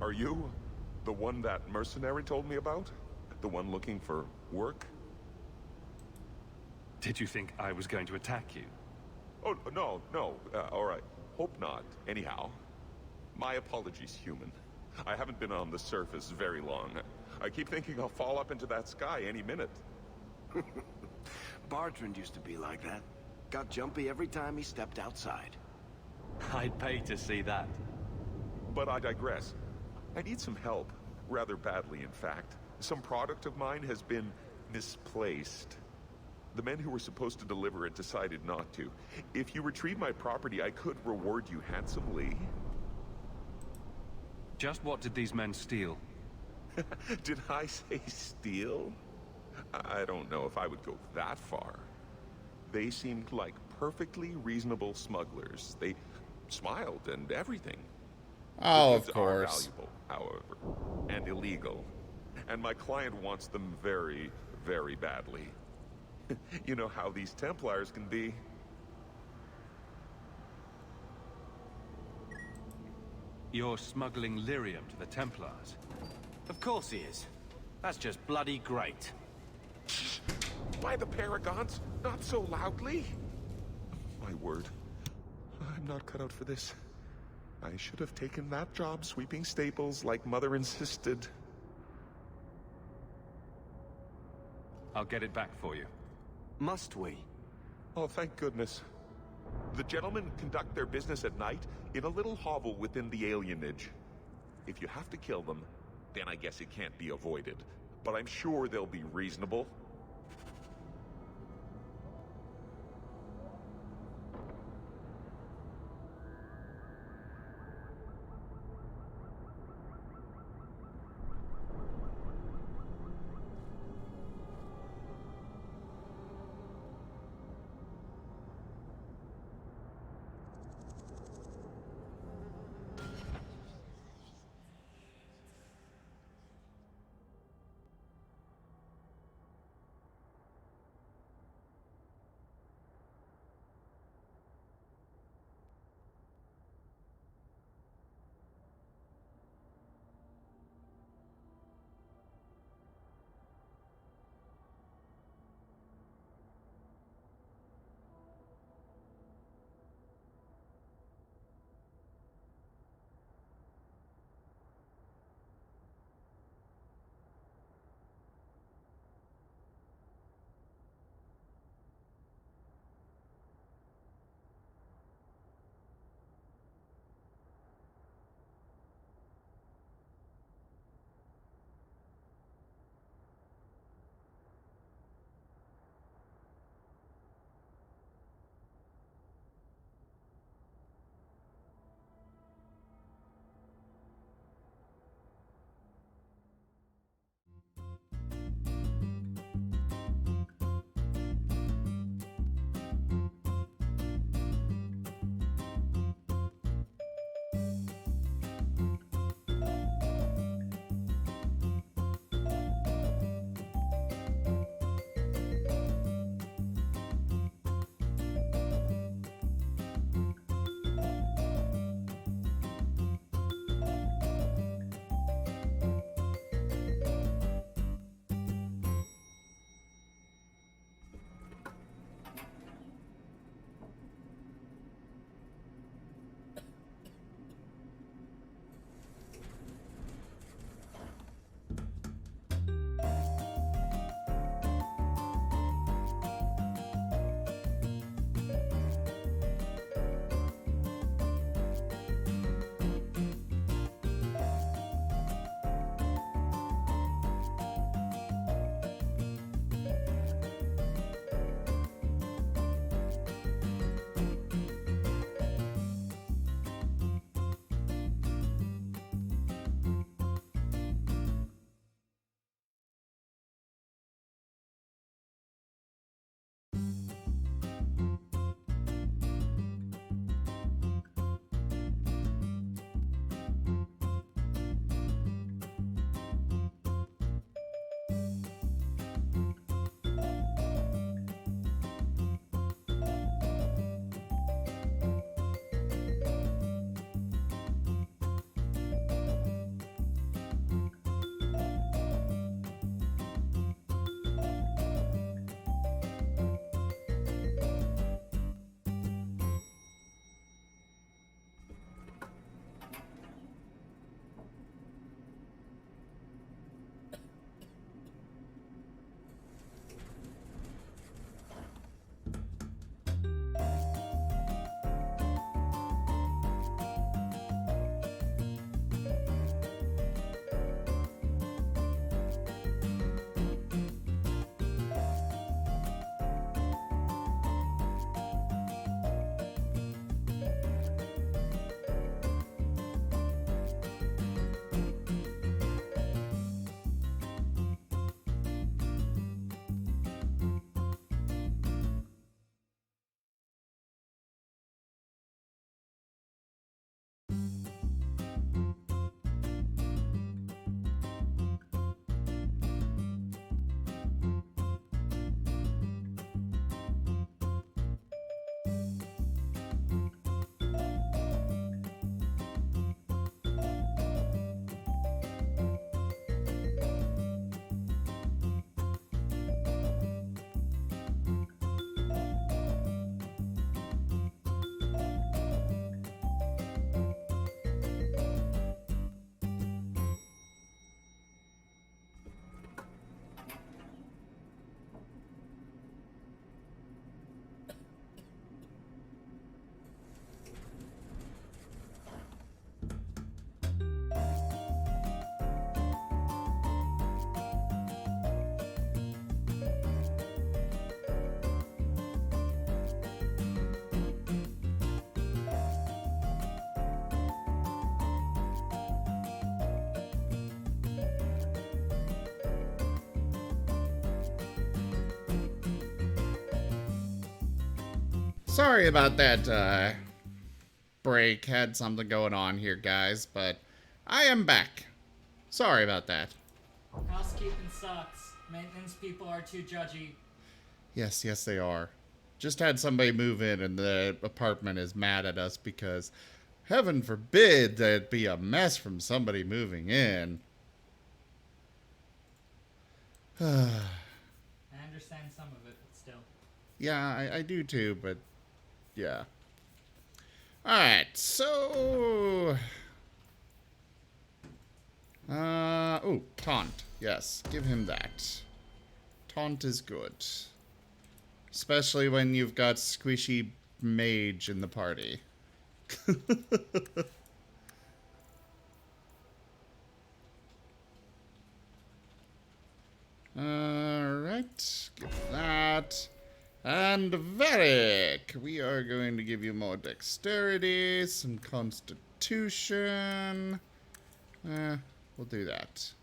Are you the one that mercenary told me about? The one looking for work? Did you think I was going to attack you? Oh, no, no. All right. Hope not. Anyhow, my apologies, human. I haven't been on the surface very long. I keep thinking I'll fall up into that sky any minute. Bertrand used to be like that. Got jumpy every time he stepped outside. I'd pay to see that. But I digress. I need some help. Rather badly, in fact. Some product of mine has been misplaced. The men who were supposed to deliver it decided not to. If you retrieve my property, I could reward you handsomely. Just what did these men steal? Did I say steal? I don't know if I would go that far. They seemed like perfectly reasonable smugglers. They smiled and everything. Oh, The of goods are course. valuable, however, and illegal. And my client wants them very, very badly. You know how these Templars can be. You're smuggling lyrium to the Templars. Of course he is. That's just bloody great. By the Paragons, not so loudly. My word. I'm not cut out for this. I should have taken that job sweeping stables like Mother insisted. I'll get it back for you. Must we? Oh, thank goodness. The gentlemen conduct their business at night in a little hovel within the alienage. If you have to kill them, then I guess it can't be avoided. But I'm sure they'll be reasonable. Sorry about that break. Had something going on here, guys, but I am back. Sorry about that. Housekeeping sucks. Maintenance people are too judgy. Yes, yes, they are. Just had somebody move in and the apartment is mad at us because heaven forbid that'd be a mess from somebody moving in. I understand some of it, but still. Yeah, I do too, but yeah. Alright, so... oh, taunt. Yes, give him that. Taunt is good. Especially when you've got squishy mage in the party. Alright, give that. And Varric, we are going to give you more dexterity, some constitution. We'll do that.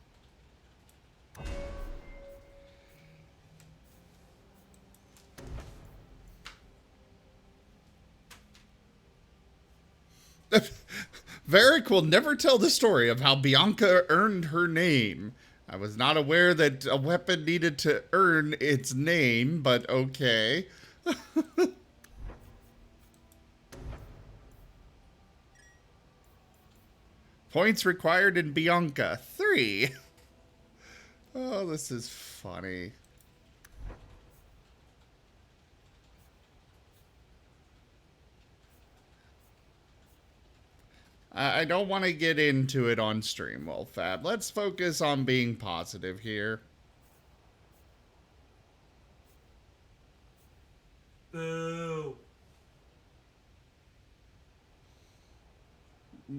Varric will never tell the story of how Bianca earned her name. I was not aware that a weapon needed to earn its name, but okay. Points required in Bianca, 3. Oh, this is funny. I don't want to get into it on stream, Wolfab. Let's focus on being positive here. Boo.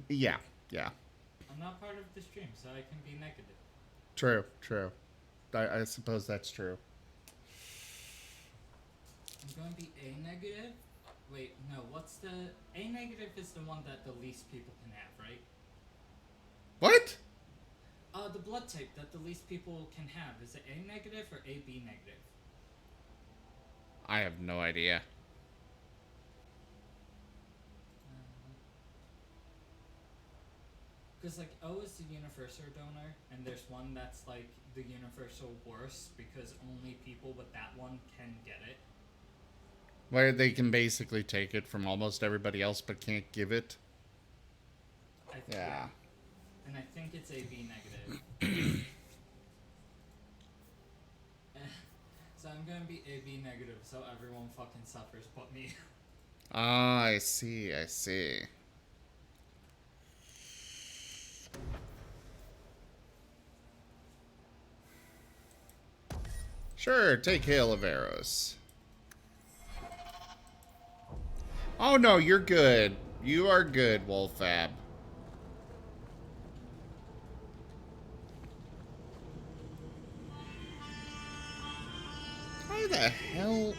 Yeah. I'm not part of the stream, so I can be negative. True. I suppose that's true. I'm going to be A negative. Wait, no, what's the... A negative is the one that the least people can have, right? What? The blood type that the least people can have. Is it A negative or AB negative? I have no idea. Because, like, O is the universal donor, and there's one that's, like, the universal worst, because only people with that one can get it. Where they can basically take it from almost everybody else but can't give it. Yeah. And I think it's AB negative. So I'm gonna be AB negative so everyone fucking suffers but me. Ah, I see. Sure, take Hail of Arrows. Oh no, you're good. You are good, Wolfab. Why the hell?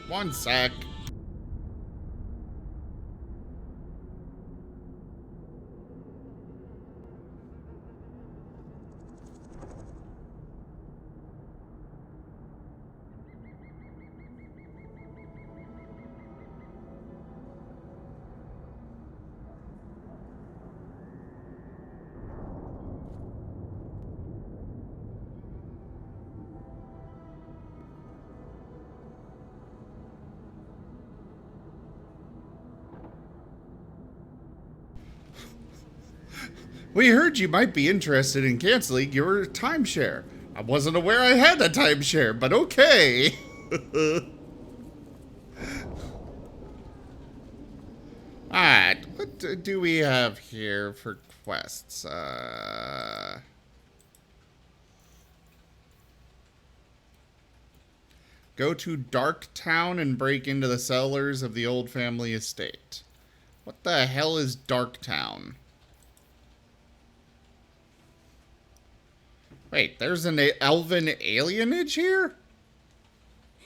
One sec. We heard you might be interested in canceling your timeshare. I wasn't aware I had a timeshare, but okay. Alright, what do we have here for quests? Go to Dark Town and break into the cellars of the old family estate. What the hell is Dark Town? Wait, there's an elven alienage here?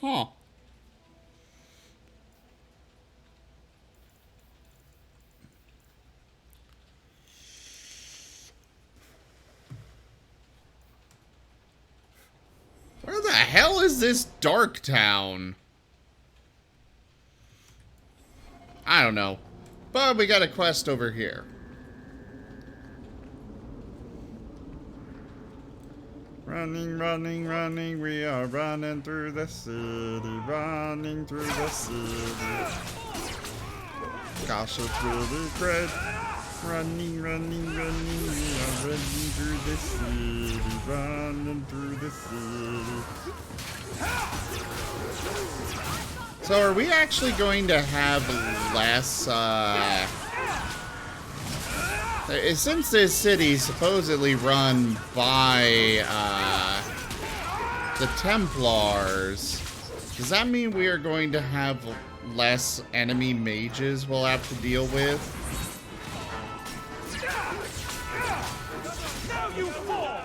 Huh. Where the hell is this Dark Town? I don't know. But we got a quest over here. Running, running, running, we are running through the city, running through the city. Gosh, it's really great. Running, running, running, we are running through the city, running through the city. So are we actually going to have less, since this city is supposedly run by, the Templars, does that mean we are going to have less enemy mages we'll have to deal with? Now you fall!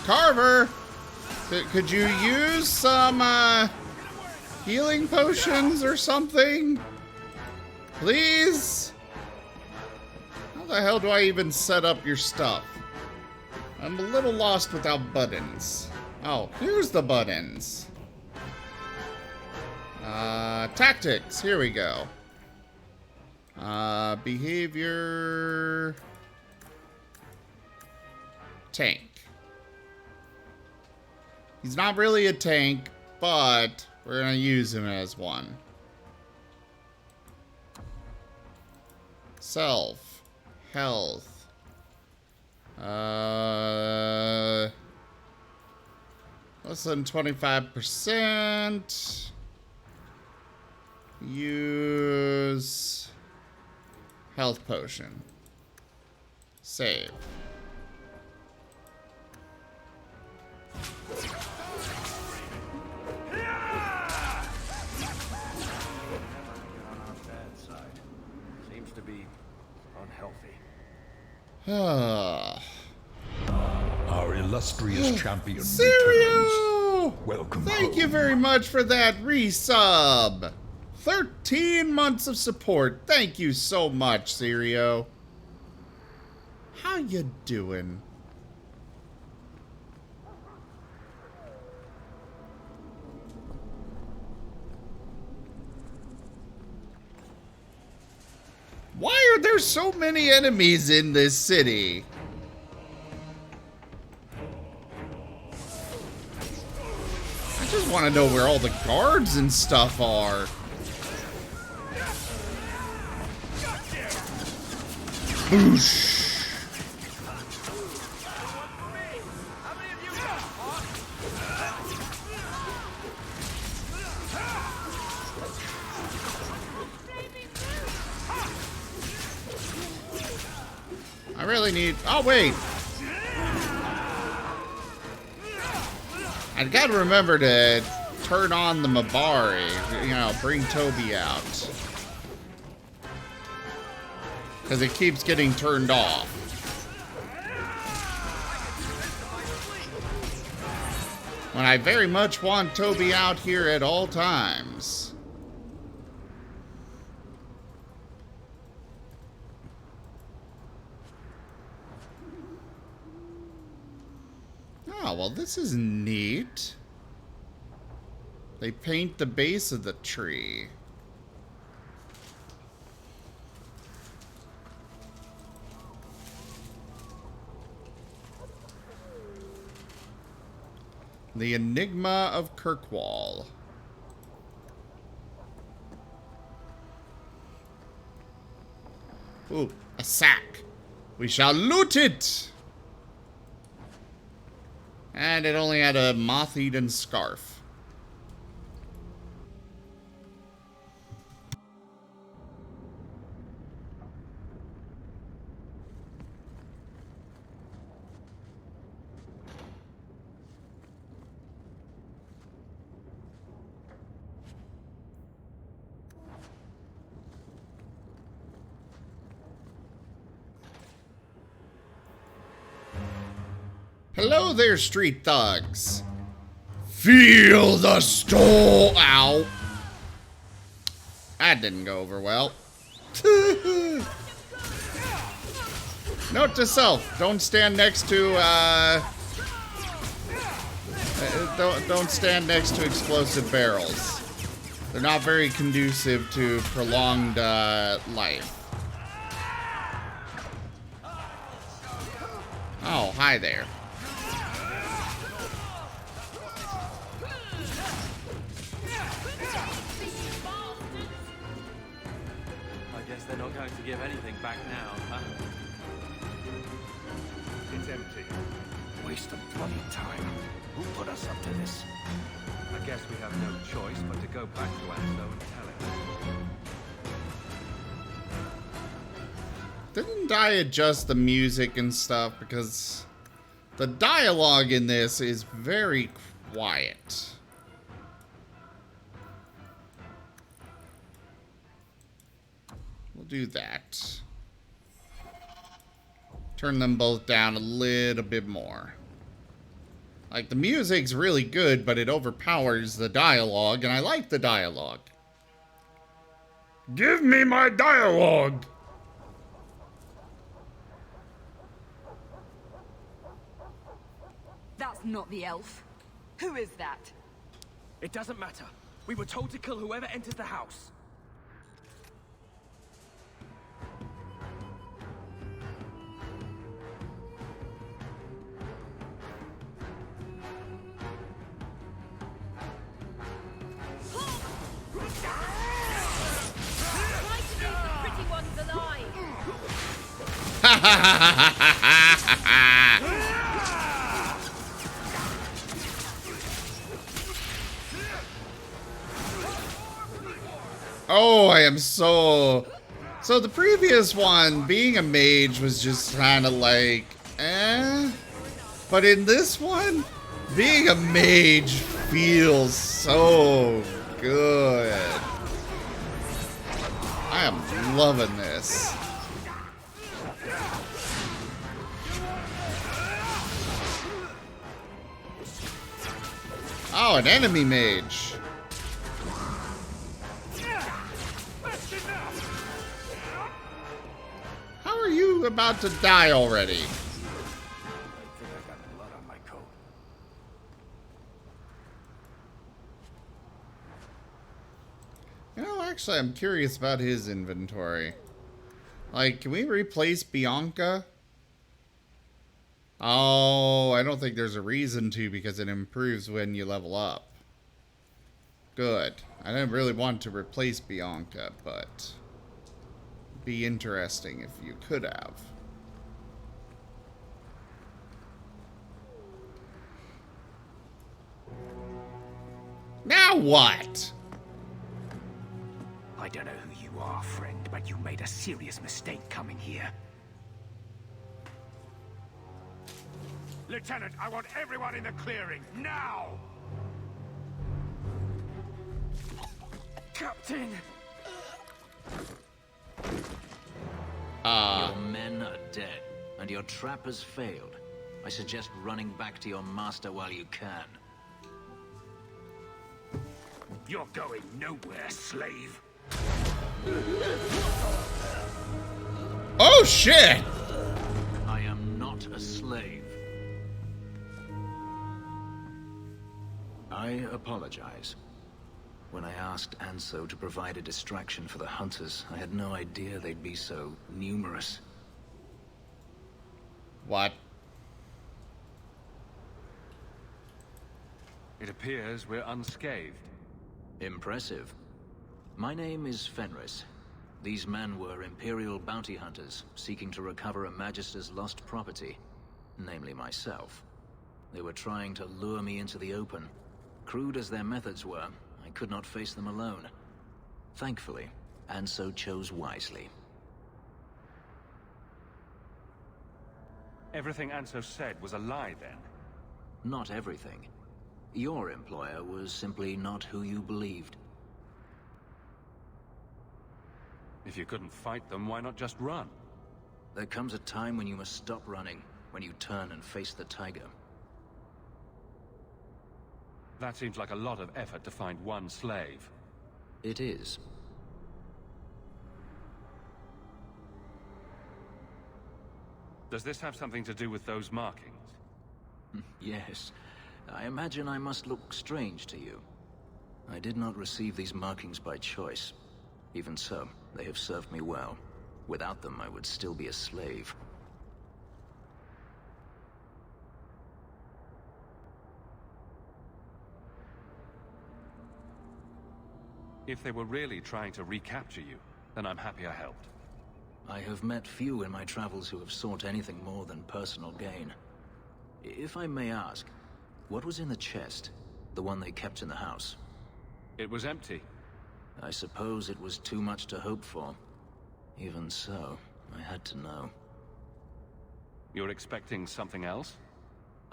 Carver, could you use some, healing potions or something? Please? How the hell do I even set up your stuff? I'm a little lost without buttons. Oh, here's the buttons. Tactics, here we go. Behavior... Tank. He's not really a tank, but we're gonna use him as one. Self. Health. Less than 25%. Use health potion. Save. Seems to be unhealthy. Our illustrious champion Sirio! Welcome Thank home. you very much for that resub. 13 months of support. Thank you so much, Sirio. How you doing? Why are there so many enemies in this city? I just want to know where all the guards and stuff are. Boosh. I really need... Oh, wait. I gotta remember to turn on the Mabari. You know, bring Toby out. Because it keeps getting turned off. When I very much want Toby out here at all times. Oh, well, this is neat. They paint the base of the tree. The Enigma of Kirkwall. Ooh, a sack. We shall loot it! And it only had a moth-eaten scarf. Hello there, street thugs. Feel the storm. Ow. That didn't go over well. Note to self: don't stand next to don't stand next to explosive barrels. They're not very conducive to prolonged life. Oh, hi there. I guess they're not going to give anything back now, huh? It's empty. Waste of bloody time. Who put us up to this? I guess we have no choice but to go back to Anso and tell him. Didn't I adjust the music and stuff? Because the dialogue in this is very quiet. We'll do that. Turn them both down a little bit more. Like, the music's really good, but it overpowers the dialogue, and I like the dialogue. Give me my dialogue! That's not the elf. Who is that? It doesn't matter. We were told to kill whoever enters the house. Try to leave the pretty ones alive. Oh, I am so... So the previous one, being a mage was just kind of like, eh? But in this one, being a mage feels so good. I am loving this. Oh, an enemy mage. How are you about to die already? I think I got blood on my coat. You know, actually, I'm curious about his inventory. Like, can we replace Bianca? Oh, I don't think there's a reason to because it improves when you level up. Good. I didn't really want to replace Bianca, but it'd be interesting if you could have. Now what? I don't know who you are, friend, but you made a serious mistake coming here. Lieutenant, I want everyone in the clearing, now! Captain! Your men are dead, and your trap has failed. I suggest running back to your master while you can. You're going nowhere, slave. Oh, shit! I am not a slave. I apologize. When I asked Anso to provide a distraction for the hunters, I had no idea they'd be so numerous. What? It appears we're unscathed. Impressive. My name is Fenris. These men were Imperial bounty hunters, seeking to recover a Magister's lost property, namely myself. They were trying to lure me into the open. Crude as their methods were, I could not face them alone. Thankfully, Anso chose wisely. Everything Anso said was a lie, then? Not everything. Your employer was simply not who you believed. If you couldn't fight them, why not just run? There comes a time when you must stop running, when you turn and face the tiger. That seems like a lot of effort to find one slave. It is. Does this have something to do with those markings? Yes. I imagine I must look strange to you. I did not receive these markings by choice. Even so, they have served me well. Without them, I would still be a slave. If they were really trying to recapture you, then I'm happy I helped. I have met few in my travels who have sought anything more than personal gain. If I may ask, what was in the chest? The one they kept in the house? It was empty. I suppose it was too much to hope for. Even so, I had to know. You're expecting something else?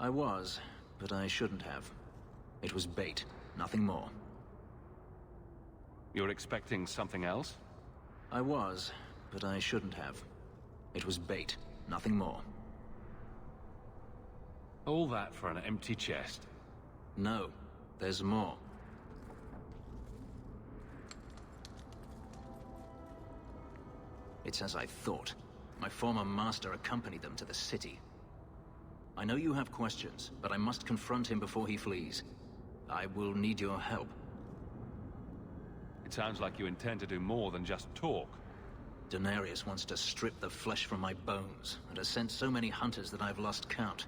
I was, but I shouldn't have. It was bait, nothing more. You're expecting something else? I was, but I shouldn't have. It was bait, nothing more. All that for an empty chest? No, there's more. It's as I thought. My former master accompanied them to the city. I know you have questions, but I must confront him before he flees. I will need your help. It sounds like you intend to do more than just talk. Denarius wants to strip the flesh from my bones, and has sent so many hunters that I've lost count.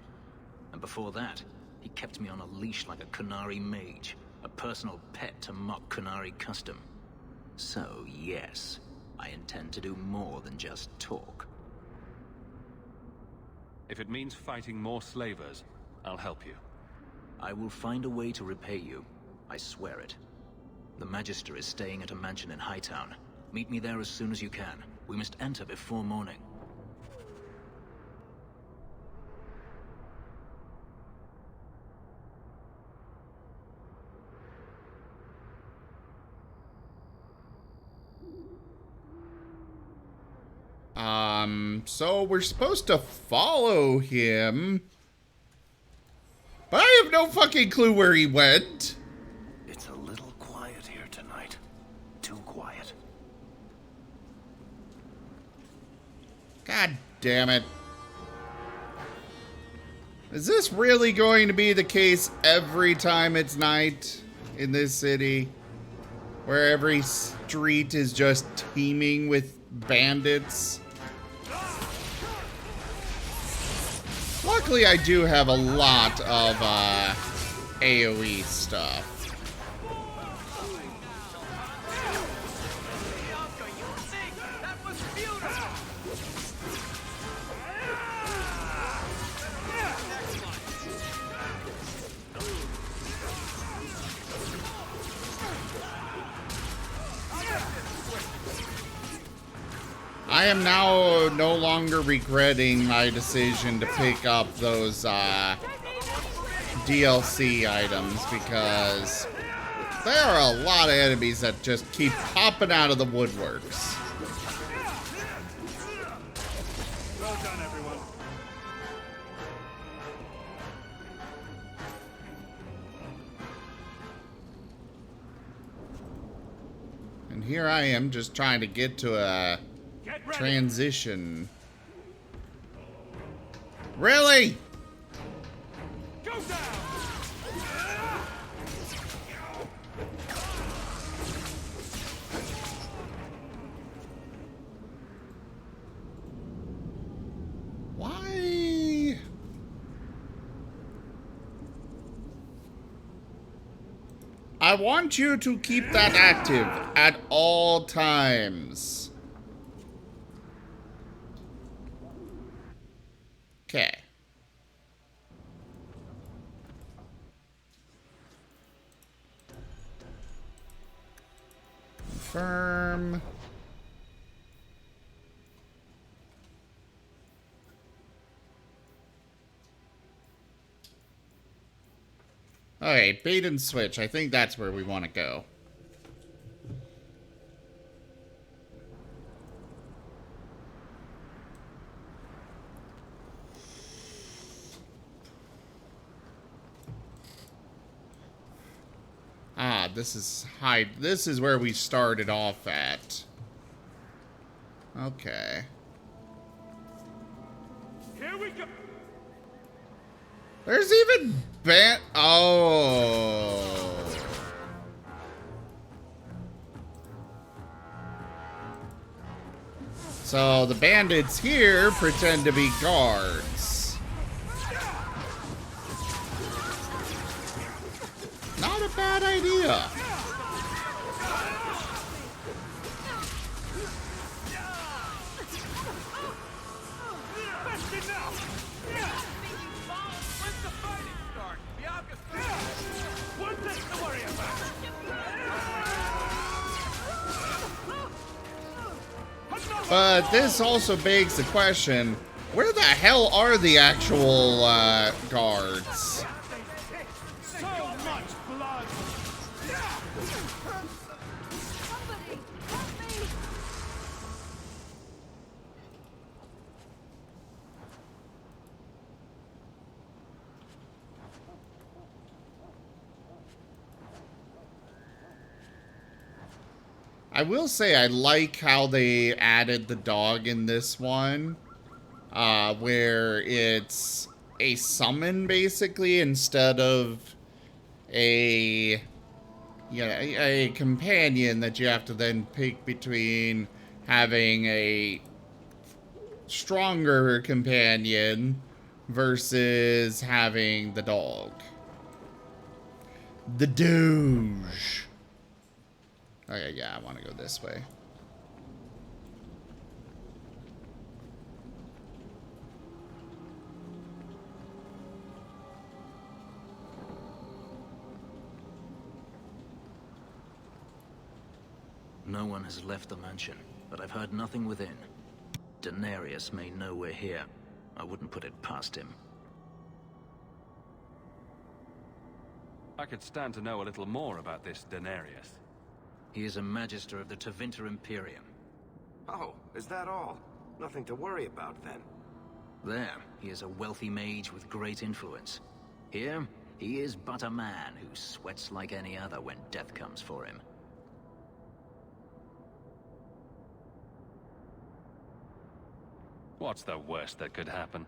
And before that, he kept me on a leash like a Qunari mage, a personal pet to mock Qunari custom. So, yes, I intend to do more than just talk. If it means fighting more slavers, I'll help you. I will find a way to repay you. I swear it. The Magister is staying at a mansion in Hightown. Meet me there as soon as you can. We must enter before morning. So we're supposed to follow him, but I have no fucking clue where he went. It's a little quiet here tonight. Too quiet. God damn it. Is this really going to be the case every time it's night in this city? Where every street is just teeming with bandits? Luckily, I do have a lot of AoE stuff. I am now no longer regretting my decision to pick up those DLC items, because there are a lot of enemies that just keep popping out of the woodworks. Well done, everyone. And here I am just trying to get to a transition. Really? Go down! Why? I want you to keep that active at all times. Okay. Confirm. Okay, bait and switch. I think that's where we want to go. this is where we started off at. Okay. Here we go. There's even oh. So the bandits here pretend to be guards. Not a bad idea. But this also begs the question, where the hell are the actual guards? So much blood. I will say I like how they added the dog in this one, where it's a summon basically instead of a companion that you have to then pick between having a stronger companion versus having the dog. The Doge. Okay, yeah, I want to go this way. No one has left the mansion, but I've heard nothing within. Daenerys may know we're here. I wouldn't put it past him. I could stand to know a little more about this Daenerys. He is a Magister of the Tevinter Imperium. Oh, is that all? Nothing to worry about then. There, he is a wealthy mage with great influence. Here, he is but a man who sweats like any other when death comes for him. What's the worst that could happen?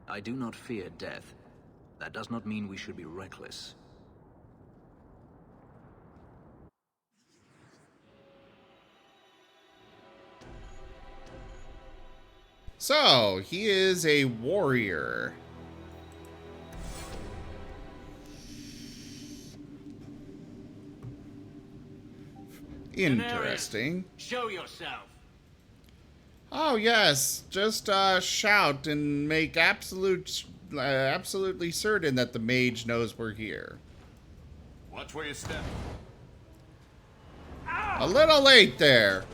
I do not fear death. That does not mean we should be reckless. So, he is a warrior. Interesting. Show yourself. Oh yes, just shout and make absolutely certain that the mage knows we're here. Watch where you step. A little late there.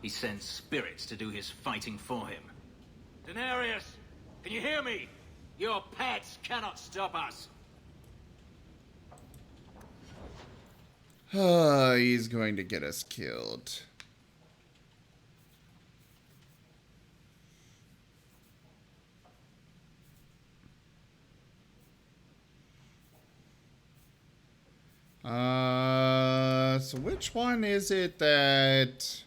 He sends spirits to do his fighting for him. Daenerys, can you hear me? Your pets cannot stop us. He's going to get us killed. So which one is it that...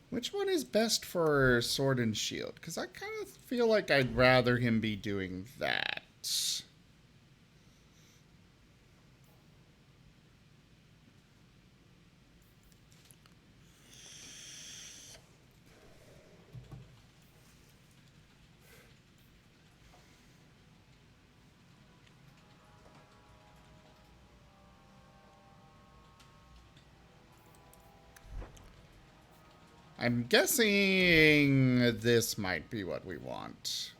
Which one is best for Sword and Shield? Because I kind of feel like I'd rather him be doing that. I'm guessing this might be what we want.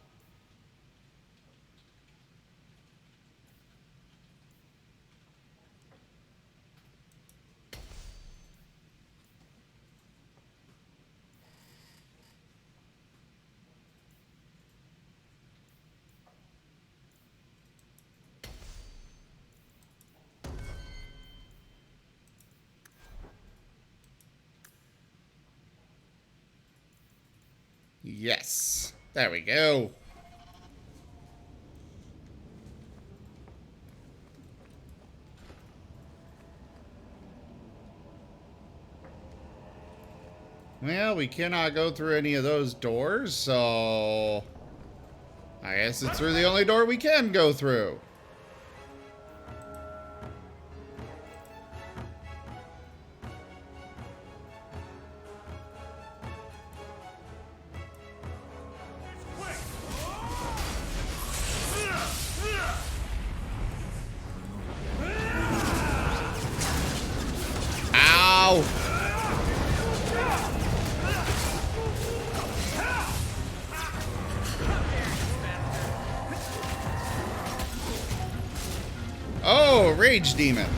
Yes. There we go. Well, we cannot go through any of those doors, so I guess it's through the only door we can go through. Ow! Oh, Rage Demon.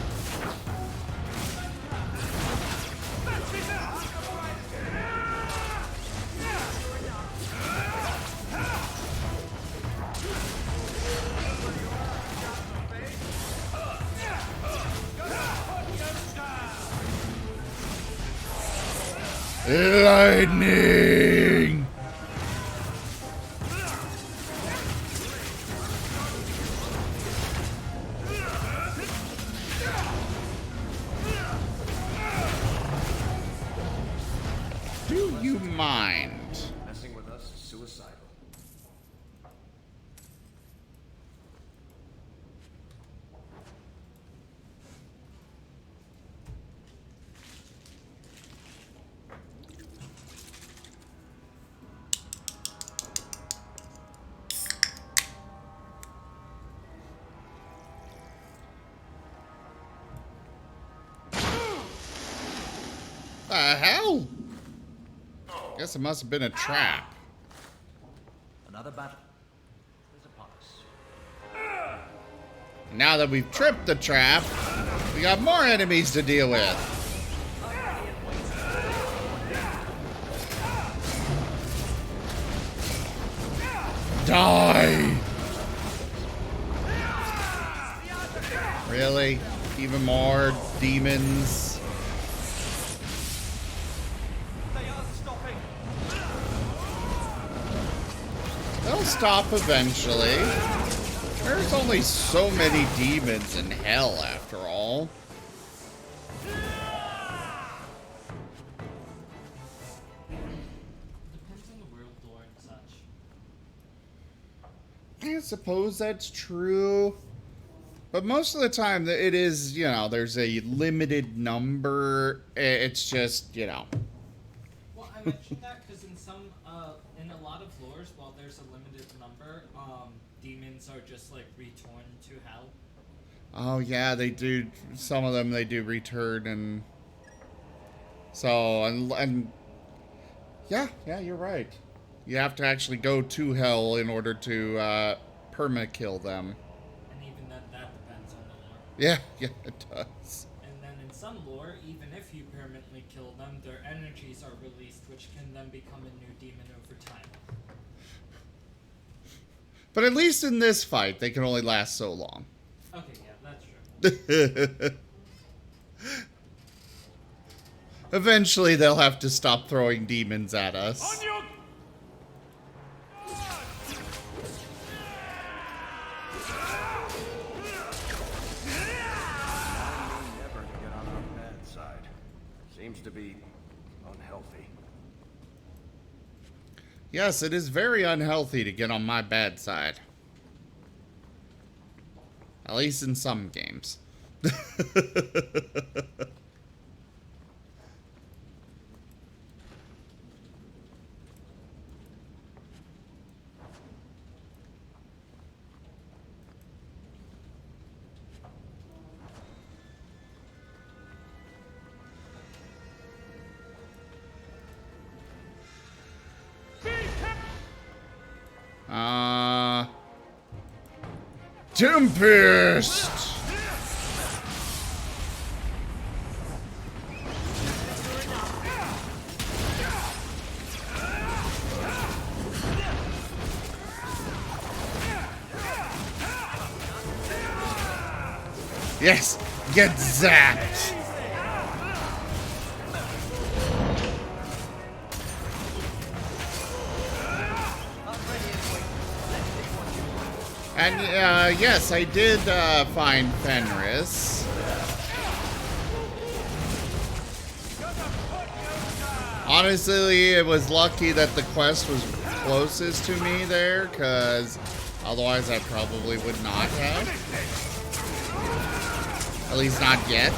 Lightning! Do you mind? Messing with us is suicidal. The hell? Guess it must have been a trap. Another battle is upon us. Now that we've tripped the trap, we got more enemies to deal with. Die! Really? Even more demons? They'll stop eventually. There's only so many demons in hell, after all. Depends on the world lore and such. I suppose that's true. But most of the time, it is, you know, there's a limited number. It's just, you know. Well, I mentioned that because in a lot of lores, while there's a limited number, demons are just like retorn to hell. Oh yeah, they do. Some of them they do return, and so and yeah, you're right. You have to actually go to hell in order to perma kill them. And even then, that depends on the lore. Yeah, it does. And then in some lore, even if you permanently kill them, their energies are released, which can then become a new demon over time. But at least in this fight, they can only last so long. Okay, yeah, that's true. Eventually, they'll have to stop throwing demons at us. On your... Never get on our bad side. Seems to be unhealthy. Yes, it is very unhealthy to get on my bad side. At least in some games. Tempest! Yes! Get zapped! And, yes, I did, find Fenris. Honestly, it was lucky that the quest was closest to me there, because otherwise I probably would not have. At least not yet.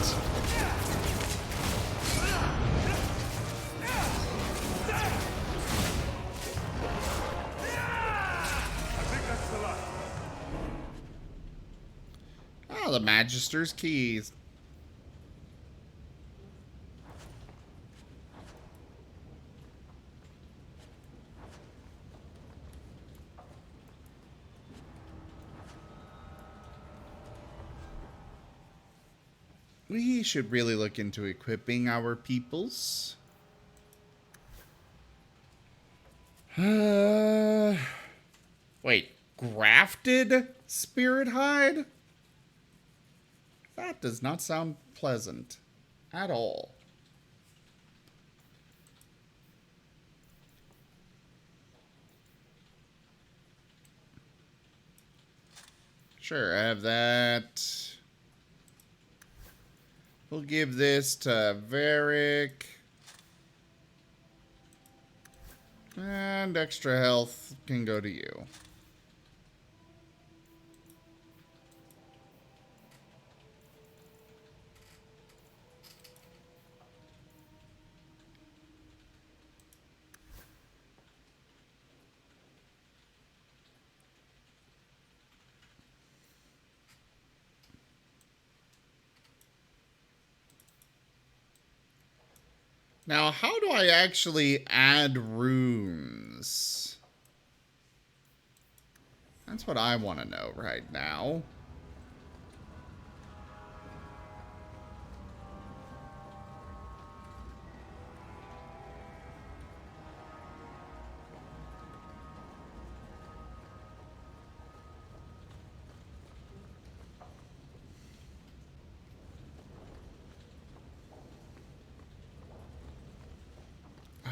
Oh, the Magister's keys. We should really look into equipping our peoples. Wait, grafted spirit hide? That does not sound pleasant at all. Sure, I have that. We'll give this to Varric. And extra health can go to you. Now, how do I actually add runes? That's what I want to know right now.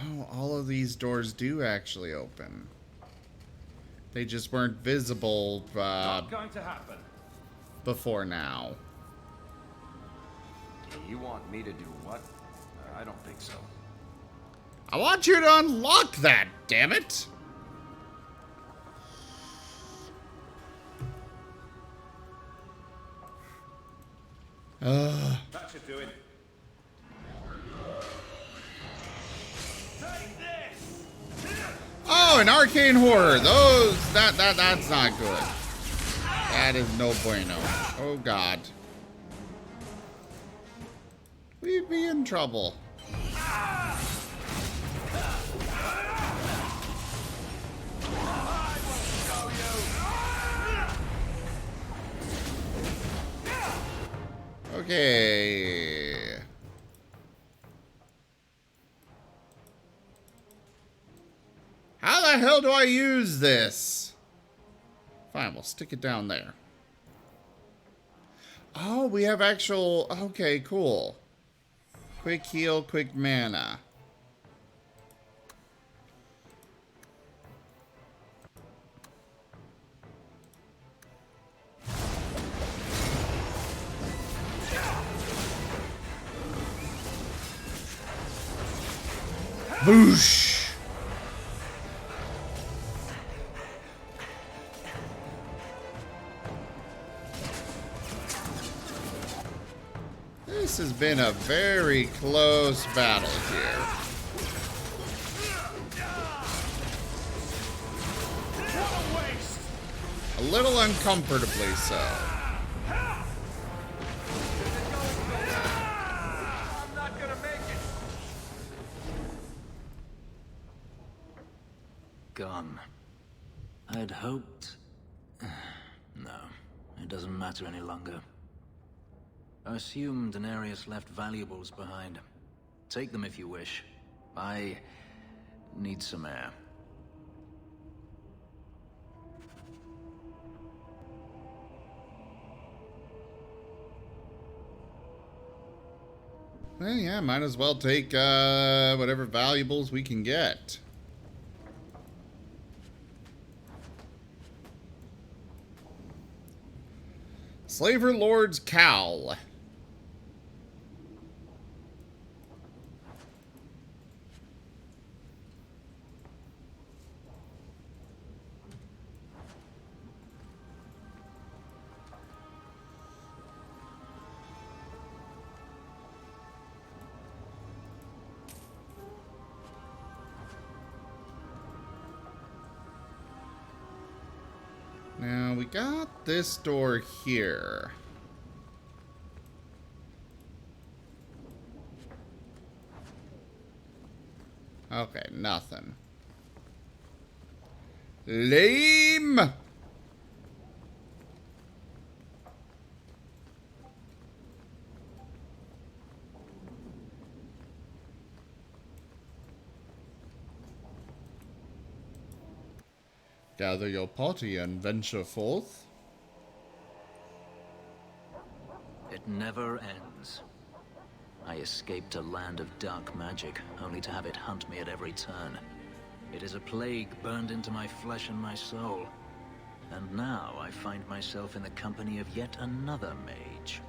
Oh, all of these doors do actually open. They just weren't visible Not going to happen. before now. You want me to do what? I don't think so. I want you to unlock that, damn it! That should do it. Oh, an arcane horror. That's not good. That is no bueno. Oh god. We'd be in trouble. Okay. How the hell do I use this? Fine, we'll stick it down there. Oh, we have actual... Okay, cool. Quick heal, quick mana. Boosh! This has been a very close battle here. A little uncomfortably so. I'm not gonna make it. Gone. I'd hoped... No, it doesn't matter any longer. I assume Denarius left valuables behind. Take them if you wish. I need some air. Well, yeah, might as well take whatever valuables we can get. Slaver Lord's Cowl. Now, we got this door here. Okay, nothing. Lame! Gather your party and venture forth. It never ends. I escaped a land of dark magic, only to have it hunt me at every turn. It is a plague burned into my flesh and my soul. And now I find myself in the company of yet another mage.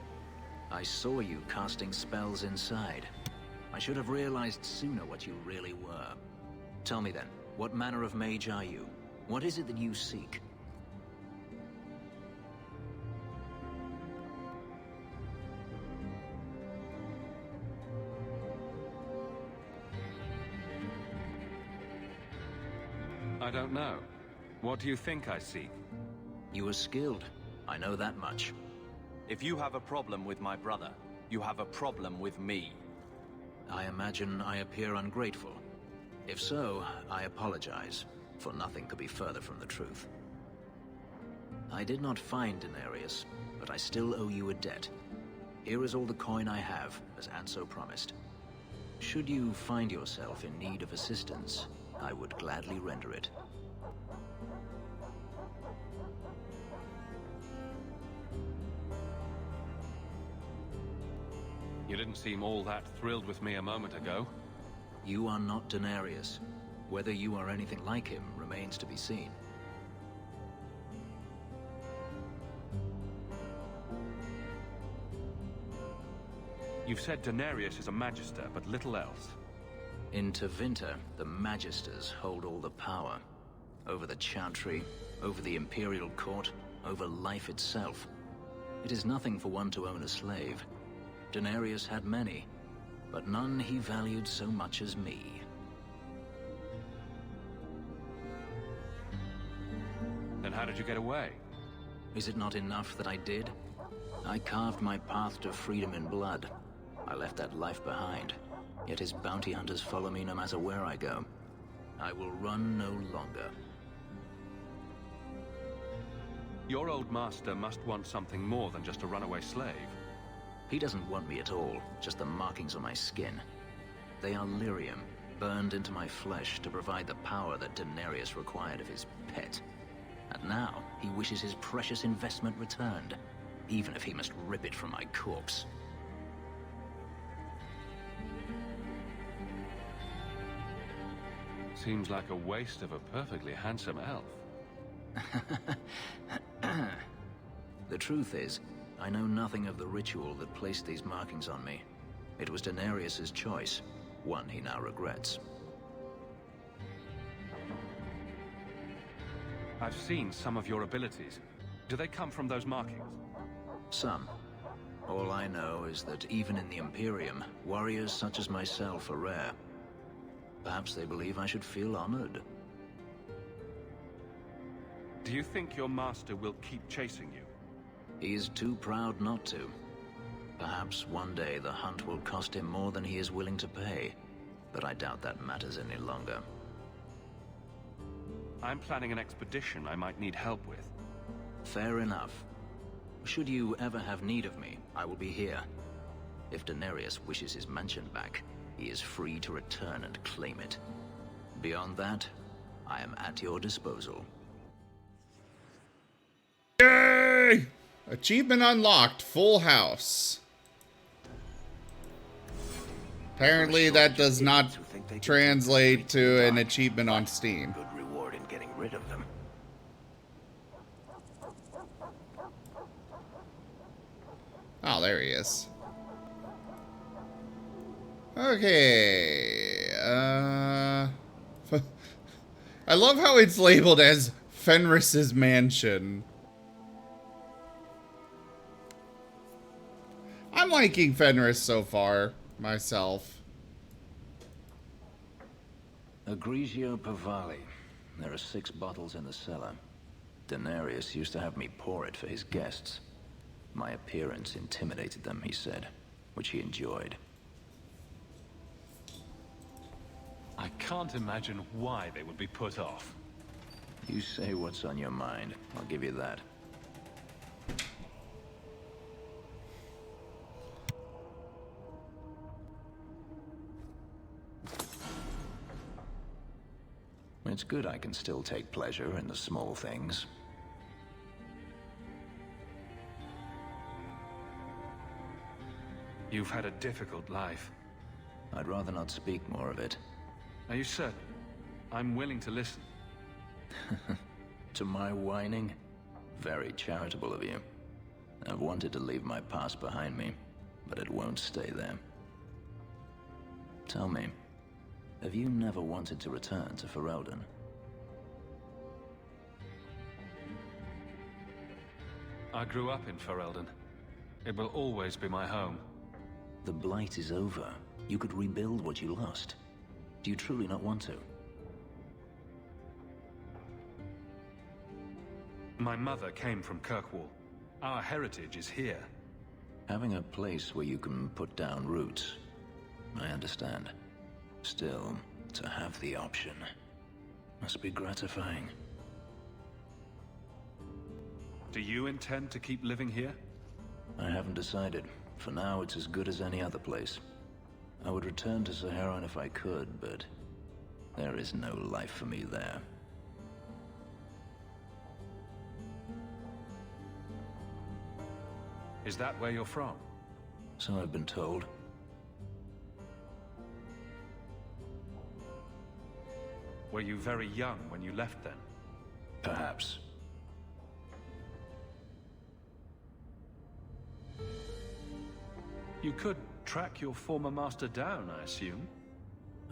I saw you casting spells inside. I should have realized sooner what you really were. Tell me then, what manner of mage are you? What is it that you seek? I don't know. What do you think I seek? You are skilled. I know that much. If you have a problem with my brother, you have a problem with me. I imagine I appear ungrateful. If so, I apologize, for nothing could be further from the truth. I did not find Denarius, but I still owe you a debt. Here is all the coin I have, as Anso promised. Should you find yourself in need of assistance, I would gladly render it. You didn't seem all that thrilled with me a moment ago. You are not Denarius. Whether you are anything like him remains to be seen. You've said Denarius is a magister, but little else. In Tevinter, the Magisters hold all the power. Over the Chantry, over the Imperial Court, over life itself. It is nothing for one to own a slave. Denarius had many, but none he valued so much as me. Then how did you get away? Is it not enough that I did? I carved my path to freedom in blood. I left that life behind. Yet his bounty hunters follow me no matter where I go. I will run no longer. Your old master must want something more than just a runaway slave. He doesn't want me at all, just the markings on my skin. They are lyrium, burned into my flesh to provide the power that Denarius required of his pet. And now, he wishes his precious investment returned, even if he must rip it from my corpse. Seems like a waste of a perfectly handsome elf. The truth is, I know nothing of the ritual that placed these markings on me. It was Denarius's choice, one he now regrets. I've seen some of your abilities. Do they come from those markings? Some. All I know is that even in the Imperium, warriors such as myself are rare. Perhaps they believe I should feel honored. Do you think your master will keep chasing you? He is too proud not to. Perhaps one day the hunt will cost him more than he is willing to pay, but I doubt that matters any longer. I'm planning an expedition I might need help with. Fair enough. Should you ever have need of me, I will be here. If Daenerys wishes his mansion back, he is free to return and claim it. Beyond that, I am at your disposal. Yay! Achievement unlocked. Full house. Apparently that does not translate to an achievement on Steam. Good reward in getting rid of them. Oh, there he is. Okay. I love how it's labeled as Fenris's mansion. I'm liking Fenris so far, myself. Egregio Pavali. There are 6 bottles in the cellar. Daenerys used to have me pour it for his guests. My appearance intimidated them, he said, which he enjoyed. I can't imagine why they would be put off. You say what's on your mind. I'll give you that. It's good I can still take pleasure in the small things. You've had a difficult life. I'd rather not speak more of it. Are you certain? I'm willing to listen. To my whining? Very charitable of you. I've wanted to leave my past behind me, but it won't stay there. Tell me, have you never wanted to return to Ferelden? I grew up in Ferelden. It will always be my home. The blight is over. You could rebuild what you lost. Do you truly not want to? My mother came from Kirkwall. Our heritage is here. Having a place where you can put down roots, I understand. Still, to have the option must be gratifying. Do you intend to keep living here? I haven't decided. For now, it's as good as any other place. I would return to Saharan if I could, but there is no life for me there. Is that where you're from? So I've been told. Were you very young when you left then? Perhaps. You could track your former master down, I assume?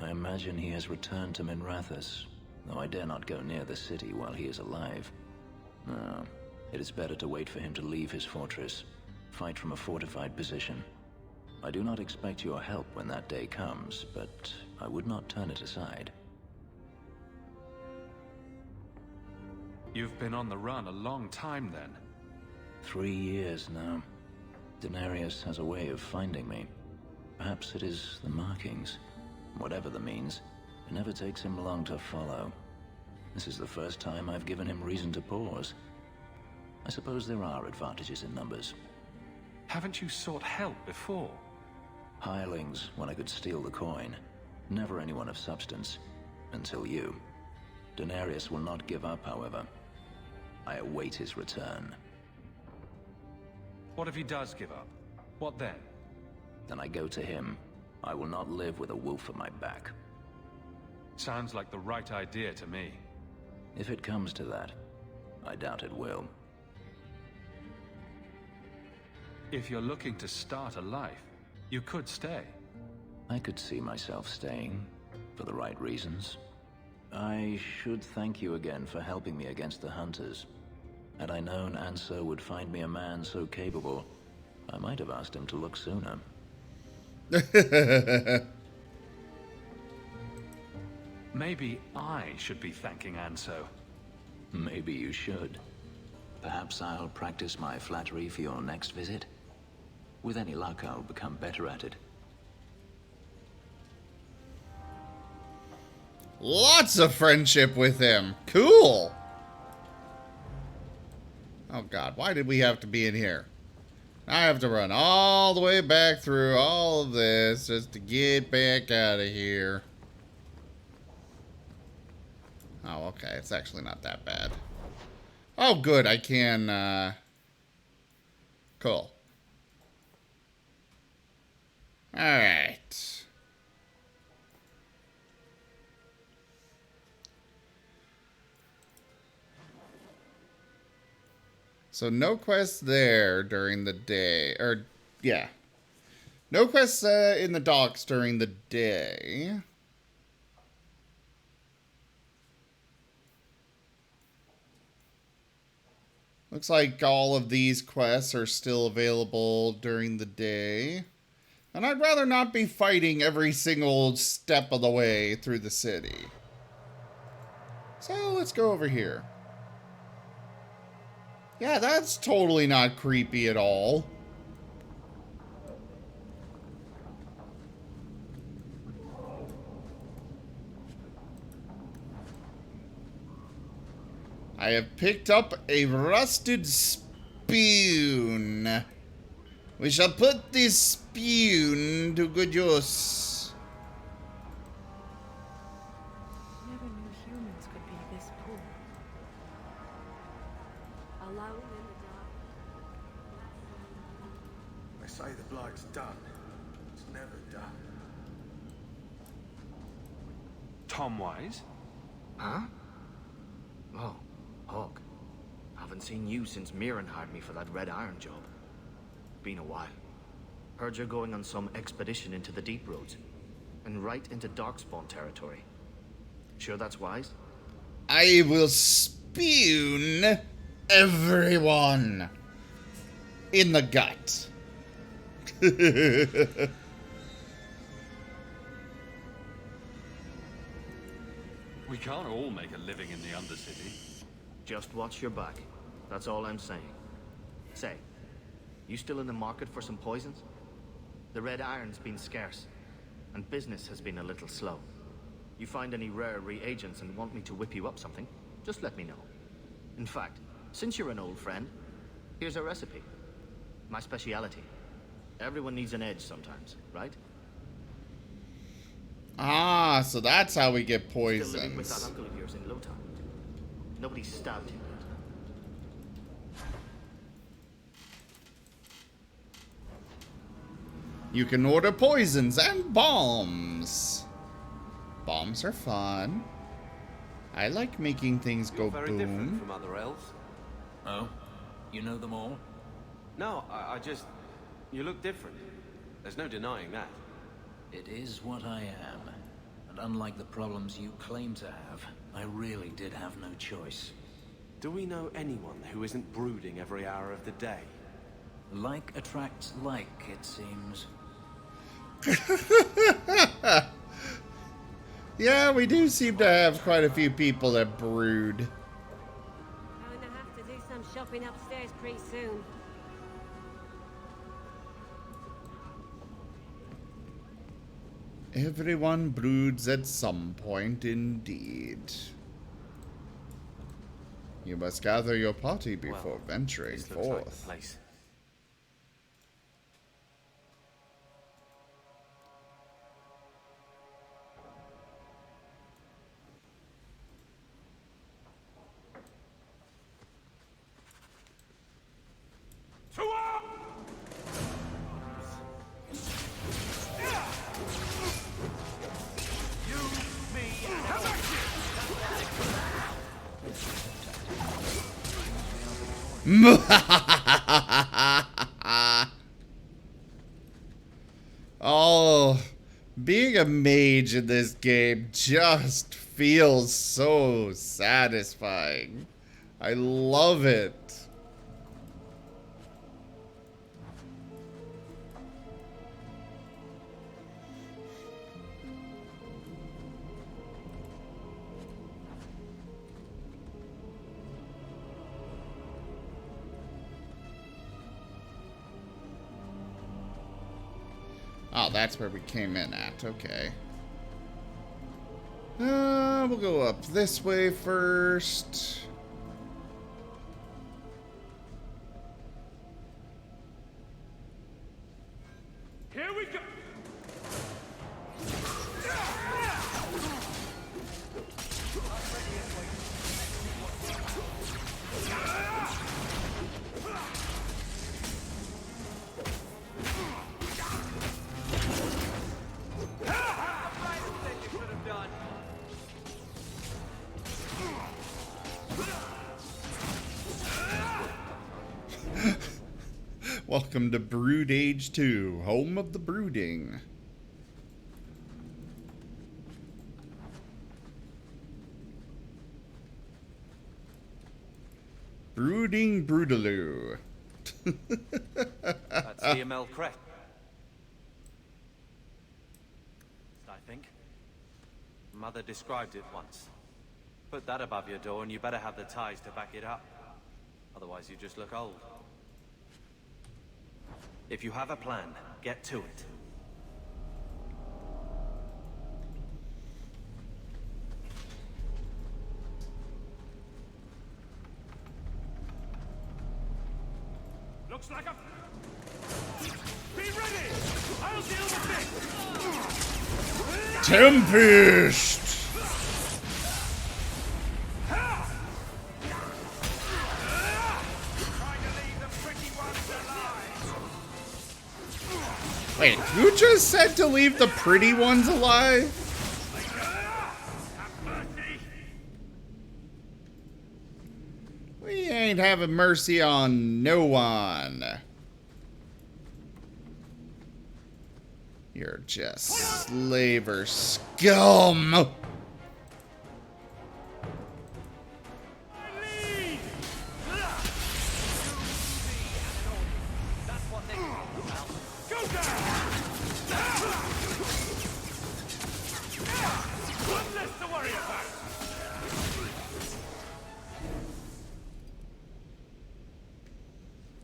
I imagine he has returned to Minrathous, though I dare not go near the city while he is alive. No, it is better to wait for him to leave his fortress, fight from a fortified position. I do not expect your help when that day comes, but I would not turn it aside. You've been on the run a long time then. 3 years now. Daenerys has a way of finding me. Perhaps it is the markings. Whatever the means, it never takes him long to follow. This is the first time I've given him reason to pause. I suppose there are advantages in numbers. Haven't you sought help before? Hirelings when I could steal the coin. Never anyone of substance. Until you. Daenerys will not give up, however. I await his return. What if he does give up? What then? Then I go to him. I will not live with a wolf at my back. Sounds like the right idea to me. If it comes to that, I doubt it will. If you're looking to start a life, you could stay. I could see myself staying, for the right reasons. I should thank you again for helping me against the hunters. Had I known Anso would find me a man so capable, I might have asked him to look sooner. Maybe I should be thanking Anso. Maybe you should. Perhaps I'll practice my flattery for your next visit. With any luck, I'll become better at it. Lots of friendship with him. Cool. Oh god, why did we have to be in here? I have to run all the way back through all of this just to get back out of here. Oh, okay. It's actually not that bad. Oh, good. I can, Cool. Alright. So no quests there during the day. Or, yeah. No quests in the docks during the day. Looks like all of these quests are still available during the day. And I'd rather not be fighting every single step of the way through the city. So let's go over here. Yeah, that's totally not creepy at all. I have picked up a rusted spoon. We shall put this spoon to good use. Never knew humans could be this poor. Alone in the dark. They say the bloke's done. It's never done. Tom Wise? Huh? Oh, Hawk. Haven't seen you since Mirren hired me for that Red Iron job. Been a while. Heard you're going on some expedition into the deep roads. And right into Darkspawn territory. Sure that's wise? I will spoon everyone in the gut. We can't all make a living in the Undercity. Just watch your back. That's all I'm saying. Say, you still in the market for some poisons? The Red Iron's been scarce, and business has been a little slow. You find any rare reagents and want me to whip you up something, just let me know. In fact, since you're an old friend, here's a recipe. My speciality. Everyone needs an edge sometimes, right? Ah, so that's how we get Still living with that poisons. uncle of yours in Lowtown. Nobody stabbed him yet. You can order poisons and bombs. Bombs are fun. I like making things go Very different boom. from other elves. Oh? You know them all? No, I just... You look different. There's no denying that. It is what I am. And unlike the problems you claim to have, I really did have no choice. Do we know anyone who isn't brooding every hour of the day? Like attracts like, it seems. Yeah, we do seem to have quite a few people that brood. Going to have to do some shopping upstairs pretty soon. Everyone broods at some point, indeed. You must gather your party before venturing This looks like the forth. place. Oh, being a mage in this game just feels so satisfying. I love it. Oh, that's where we came in at. Okay. We'll go up this way first. Here we go! Welcome to Brood Age 2, home of the brooding. Brooding Broodaloo. That's the Amel crest. I think. Mother described it once. Put that above your door and you better have the ties to back it up. Otherwise you just look old. If you have a plan, get to it. Looks like a... Be ready! I'll deal with this! Tempest! Wait, who just said to leave the pretty ones alive? We ain't having mercy on no one. You're just slaver scum.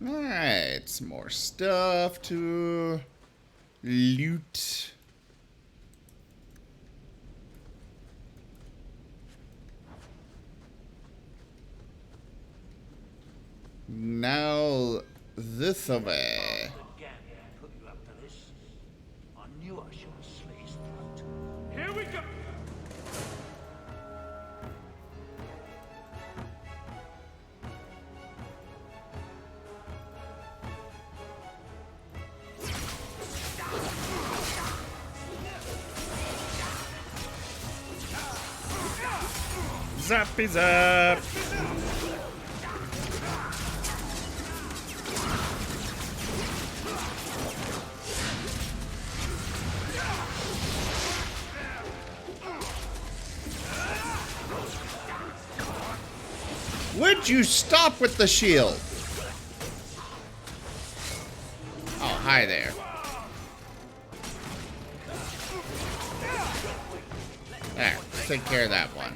Alright, some more stuff to loot. Now, this away. Here we go! Zappy zap! Would you stop with the shield? Oh, hi there. There, take care of that one.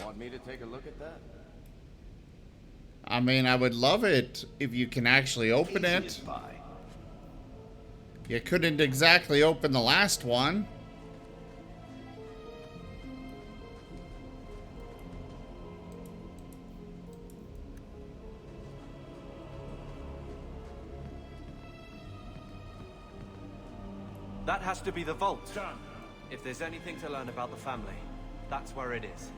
Want me to take a look at that? I mean, I would love it if you can actually open it. You couldn't exactly open the last one. That has to be the vault. If there's anything to learn about the family, that's where it is.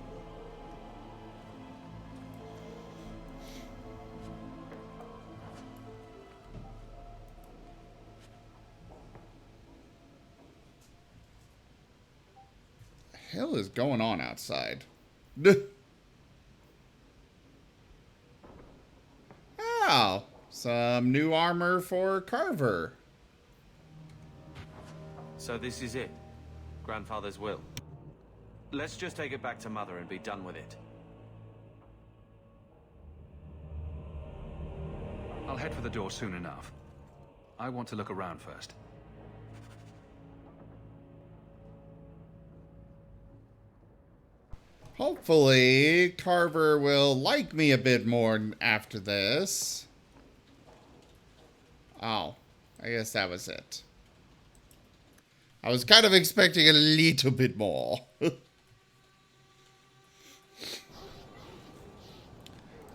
Hell is going on outside? Oh, some new armor for Carver. So this is it. Grandfather's will. Let's just take it back to Mother and be done with it. I'll head for the door soon enough. I want to look around first. Hopefully, Carver will like me a bit more after this. Oh. I guess that was it. I was kind of expecting a little bit more.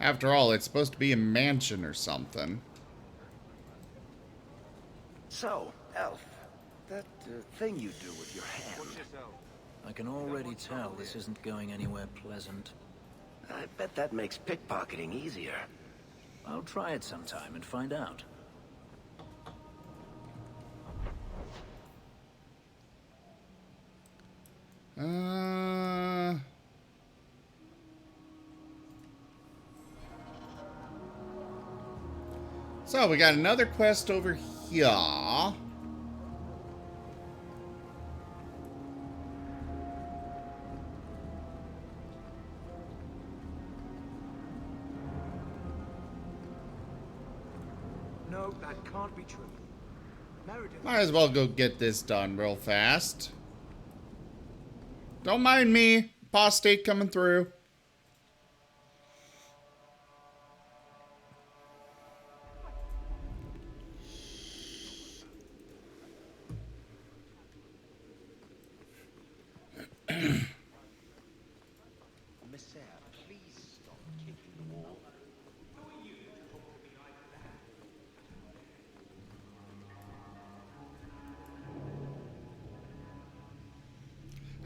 After all, it's supposed to be a mansion or something. So, Elf, that thing you do with your hand. I can already tell this isn't going anywhere pleasant. I bet that makes pickpocketing easier. I'll try it sometime and find out. So we got another quest over here. No, that can't be true. Meredith. Might as well go get this done real fast. Don't mind me. Apostate coming through.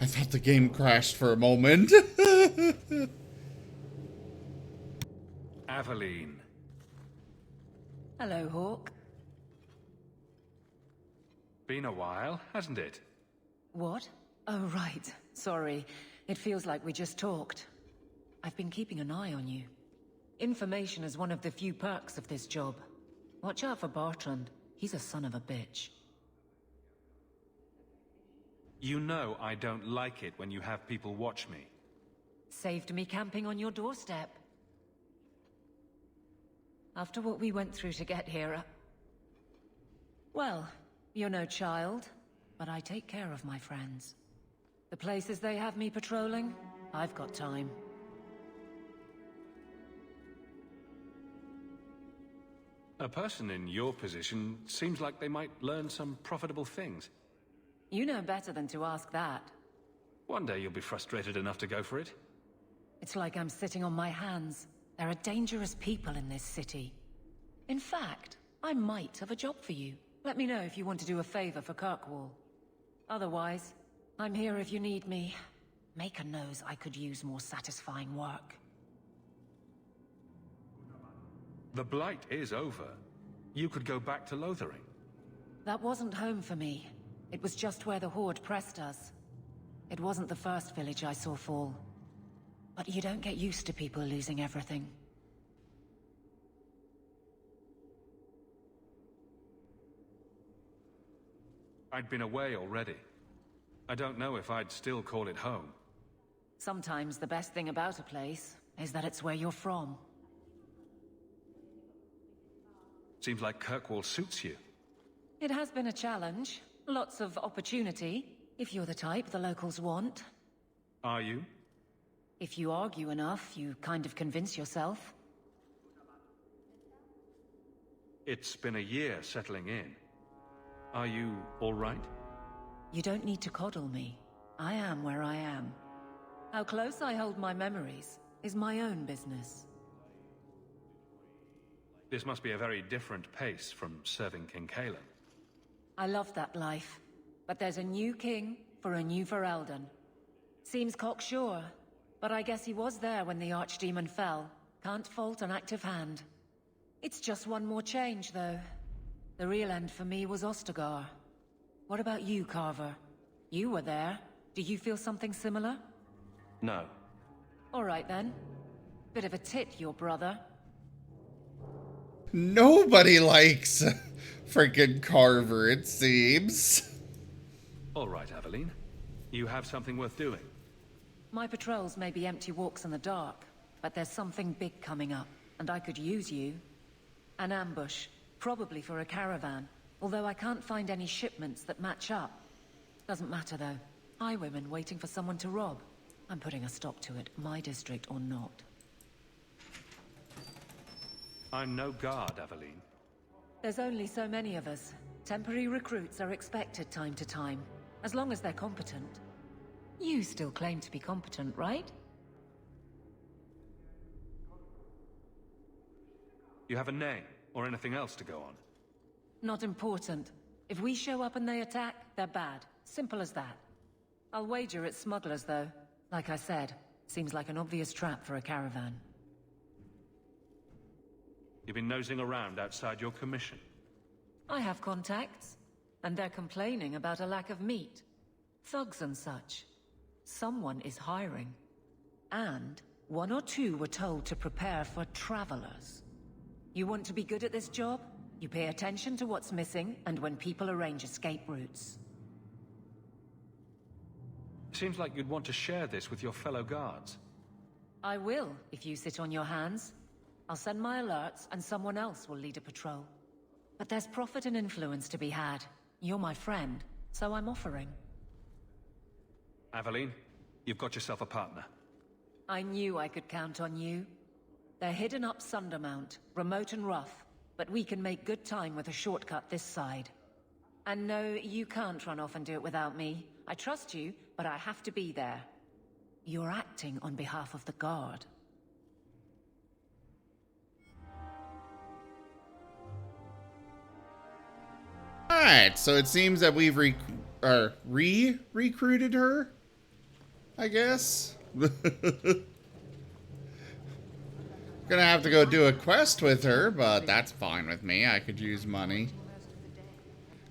I thought the game crashed for a moment. Aveline. Hello, Hawk. Been a while, hasn't it? What? Oh, right. Sorry. It feels like we just talked. I've been keeping an eye on you. Information is one of the few perks of this job. Watch out for Bertrand. He's a son of a bitch. You know I don't like it when you have people watch me. Saved me camping on your doorstep. After what we went through to get here, well, you're no child, but I take care of my friends. The places they have me patrolling, I've got time. A person in your position seems like they might learn some profitable things. You know better than to ask that. One day you'll be frustrated enough to go for it. It's like I'm sitting on my hands. There are dangerous people in this city. In fact, I might have a job for you. Let me know if you want to do a favor for Kirkwall. Otherwise, I'm here if you need me. Maker knows I could use more satisfying work. The Blight is over. You could go back to Lothering. That wasn't home for me. It was just where the Horde pressed us. It wasn't the first village I saw fall. But you don't get used to people losing everything. I'd been away already. I don't know if I'd still call it home. Sometimes the best thing about a place is that it's where you're from. Seems like Kirkwall suits you. It has been a challenge. Lots of opportunity, if you're the type the locals want. Are you? If you argue enough, you kind of convince yourself. It's been a year settling in. Are you all right? You don't need to coddle me. I am where I am. How close I hold my memories is my own business. This must be a very different pace from serving King Calen. I love that life, but there's a new king for a new Ferelden. Seems cocksure, but I guess he was there when the Archdemon fell. Can't fault an active hand. It's just one more change, though. The real end for me was Ostagar. What about you, Carver? You were there. Do you feel something similar? No. All right, then. Bit of a tit, your brother. Nobody likes freaking Carver, it seems. All right, Aveline. You have something worth doing. My patrols may be empty walks in the dark, but there's something big coming up, and I could use you. An ambush, probably for a caravan, although I can't find any shipments that match up. Doesn't matter, though. Highwaymen waiting for someone to rob. I'm putting a stop to it, my district or not. I'm no guard, Aveline. There's only so many of us. Temporary recruits are expected time to time, as long as they're competent. You still claim to be competent, right? You have a name, or anything else to go on? Not important. If we show up and they attack, they're bad. Simple as that. I'll wager it's smugglers, though. Like I said, seems like an obvious trap for a caravan. You've been nosing around outside your commission? I have contacts, and they're complaining about a lack of meat. Thugs and such. Someone is hiring. And one or two were told to prepare for travelers. You want to be good at this job? You pay attention to what's missing, and when people arrange escape routes. Seems like you'd want to share this with your fellow guards. I will, if you sit on your hands. I'll send my alerts, and someone else will lead a patrol. But there's profit and influence to be had. You're my friend, so I'm offering. Aveline, you've got yourself a partner. I knew I could count on you. They're hidden up Sundermount, remote and rough, but we can make good time with a shortcut this side. And no, you can't run off and do it without me. I trust you, but I have to be there. You're acting on behalf of the Guard. Alright, so it seems that we've recruited her, I guess. Gonna have to go do a quest with her, but that's fine with me. I could use money.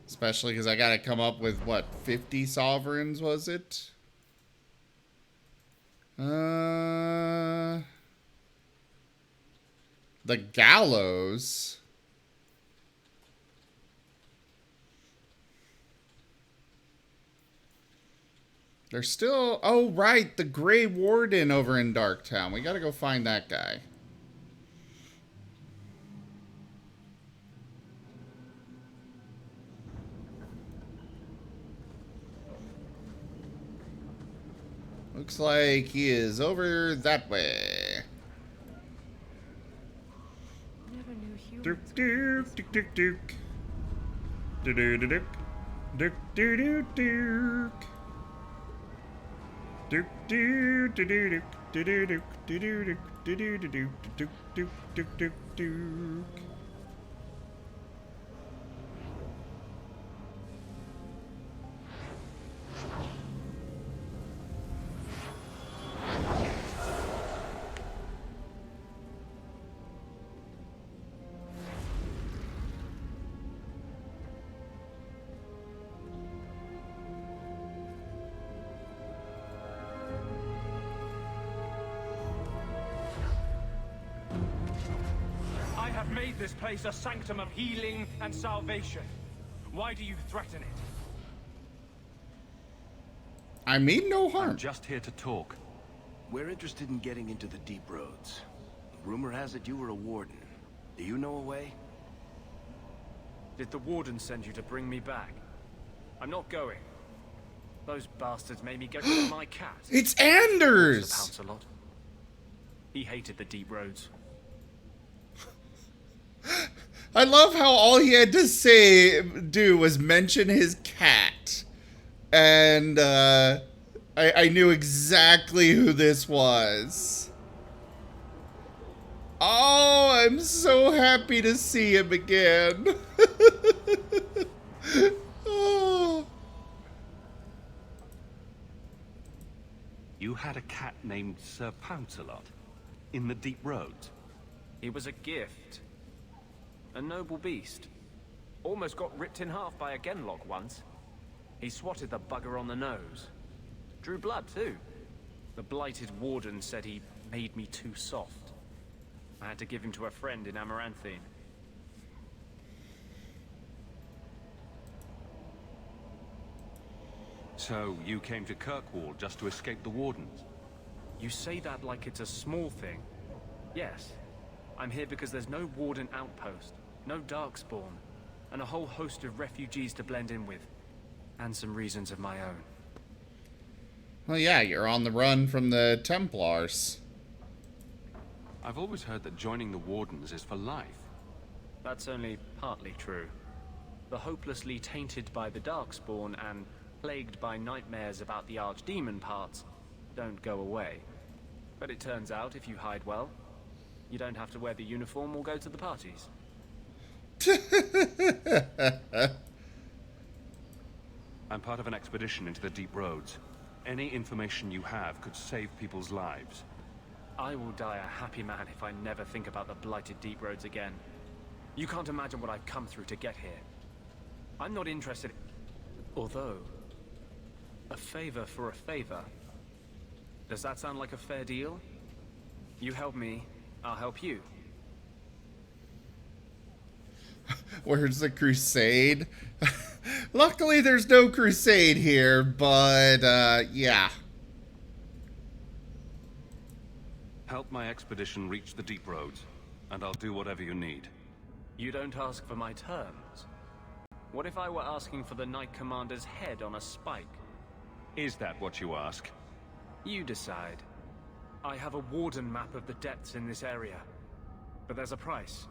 Especially because I gotta come up with, what, 50 sovereigns, was it? The gallows. They're still... Oh, right, the Grey Warden over in Darktown. We gotta go find that guy. Looks like he is over that way. Duke, duke, duke, duke, duke. Duke, duke, duke, duke, duke, duke. Duke, duke, duke, duke, duke, duke, duke, duke, duke, duke, duke. This place a sanctum of healing and salvation. Why do you threaten it? I mean no harm. I'm just here to talk. We're interested in getting into the deep roads. Rumor has it you were a warden. Do you know a way? Did the Warden send you to bring me back? I'm not going. Those bastards made me go get my cat. It's Anders! Pounce a lot. He hated the deep roads. I love how all he had to do was mention his cat. And, I knew exactly who this was. Oh, I'm so happy to see him again. Oh. You had a cat named Sir Pouncelot in the deep roads. He was a gift. A noble beast. Almost got ripped in half by a genlock once. He swatted the bugger on the nose. Drew blood, too. The blighted Warden said he made me too soft. I had to give him to a friend in Amaranthine. So you came to Kirkwall just to escape the Wardens? You say that like it's a small thing. Yes. I'm here because there's no Warden outpost, no Darkspawn, and a whole host of refugees to blend in with. And some reasons of my own. Well, yeah, you're on the run from the Templars. I've always heard that joining the Wardens is for life. That's only partly true. The hopelessly tainted by the Darkspawn and plagued by nightmares about the Archdemon parts don't go away. But it turns out if you hide well, you don't have to wear the uniform or go to the parties. I'm part of an expedition into the deep roads. Any information you have could save people's lives. I will die a happy man if I never think about the blighted deep roads again. You can't imagine what I've come through to get here. I'm not interested. Although, a favor for a favor. Does that sound like a fair deal? You help me, I'll help you. Where's the crusade? Luckily, there's no crusade here, but, yeah. Help my expedition reach the deep roads, and I'll do whatever you need. You don't ask for my terms. What if I were asking for the Knight Commander's head on a spike? Is that what you ask? You decide. I have a Warden map of the depths in this area, but there's a price.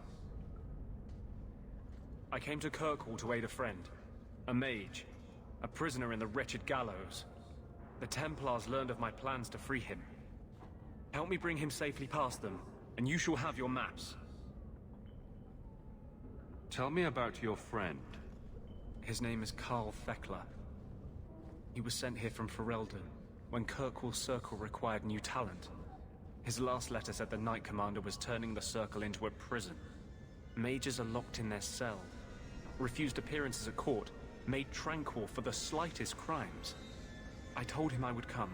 I came to Kirkwall to aid a friend, a mage, a prisoner in the wretched gallows. The Templars learned of my plans to free him. Help me bring him safely past them, and you shall have your maps. Tell me about your friend. His name is Carl Thekla. He was sent here from Ferelden when Kirkwall's Circle required new talent. His last letter said the Knight Commander was turning the Circle into a prison. Mages are locked in their cell, refused appearances at court, made tranquil for the slightest crimes. I told him I would come.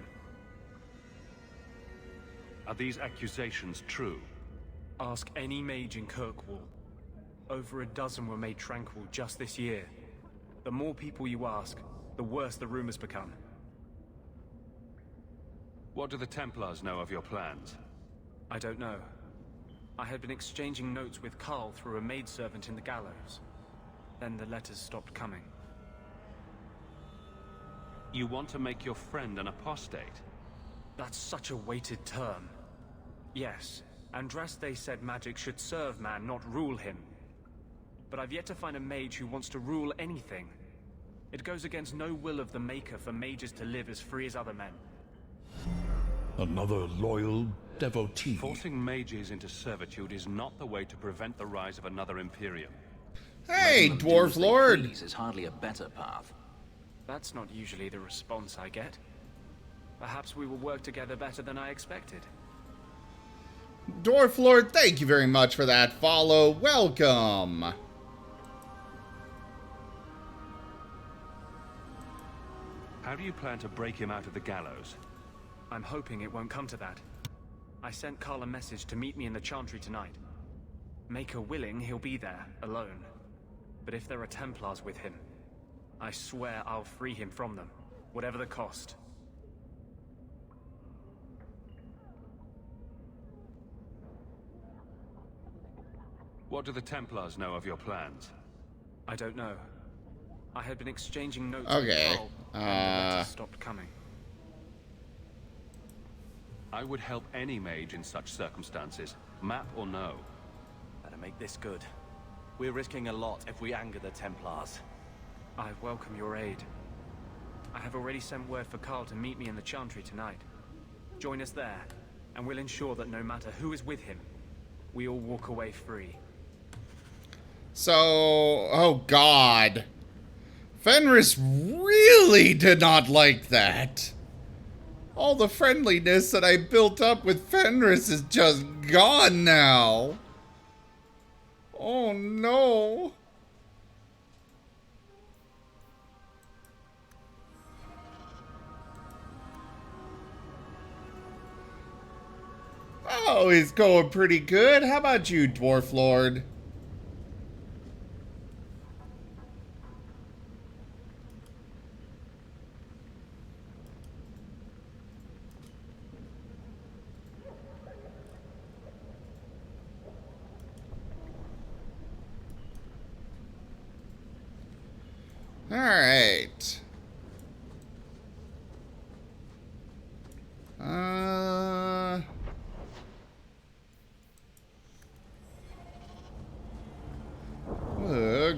Are these accusations true? Ask any mage in Kirkwall. Over a dozen were made tranquil just this year. The more people you ask, the worse the rumors become. What do the Templars know of your plans? I don't know. I had been exchanging notes with Carl through a maidservant in the gallows. Then the letters stopped coming. You want to make your friend an apostate? That's such a weighted term. Yes, Andraste said magic should serve man, not rule him. But I've yet to find a mage who wants to rule anything. It goes against no will of the Maker for mages to live as free as other men. Another loyal devotee. Forcing mages into servitude is not the way to prevent the rise of another Imperium. Hey, Dwarf Lord! Is hardly a better path. That's not usually the response I get. Perhaps we will work together better than I expected. Dwarf Lord, thank you very much for that follow. Welcome! How do you plan to break him out of the gallows? I'm hoping it won't come to that. I sent Carl a message to meet me in the Chantry tonight. Maker willing, he'll be there, alone. But if there are Templars with him, I swear I'll free him from them, whatever the cost. What do the Templars know of your plans? I don't know. I had been exchanging notes with Carl, and the letters stopped coming. I would help any mage in such circumstances, map or no. Better make this good. We're risking a lot if we anger the Templars. I welcome your aid. I have already sent word for Carl to meet me in the Chantry tonight. Join us there, and we'll ensure that no matter who is with him, we all walk away free. So, oh god. Fenris really did not like that. All the friendliness that I built up with Fenris is just gone now. Oh no. Oh, he's going pretty good. How about you, Dwarf Lord? All right.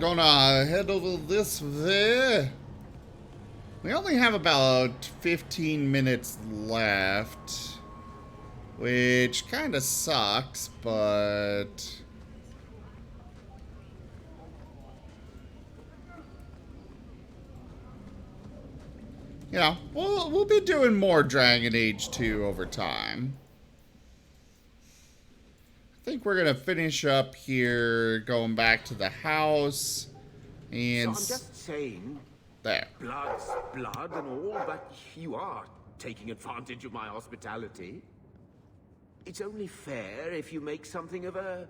Going gonna head over this way. We only have about 15 minutes left, which kind of sucks, but you know, we'll be doing more Dragon Age 2 over time. I think we're gonna finish up here, going back to the house, and So I'm just saying, there. blood's blood and all, but you are taking advantage of my hospitality. It's only fair if you make something of a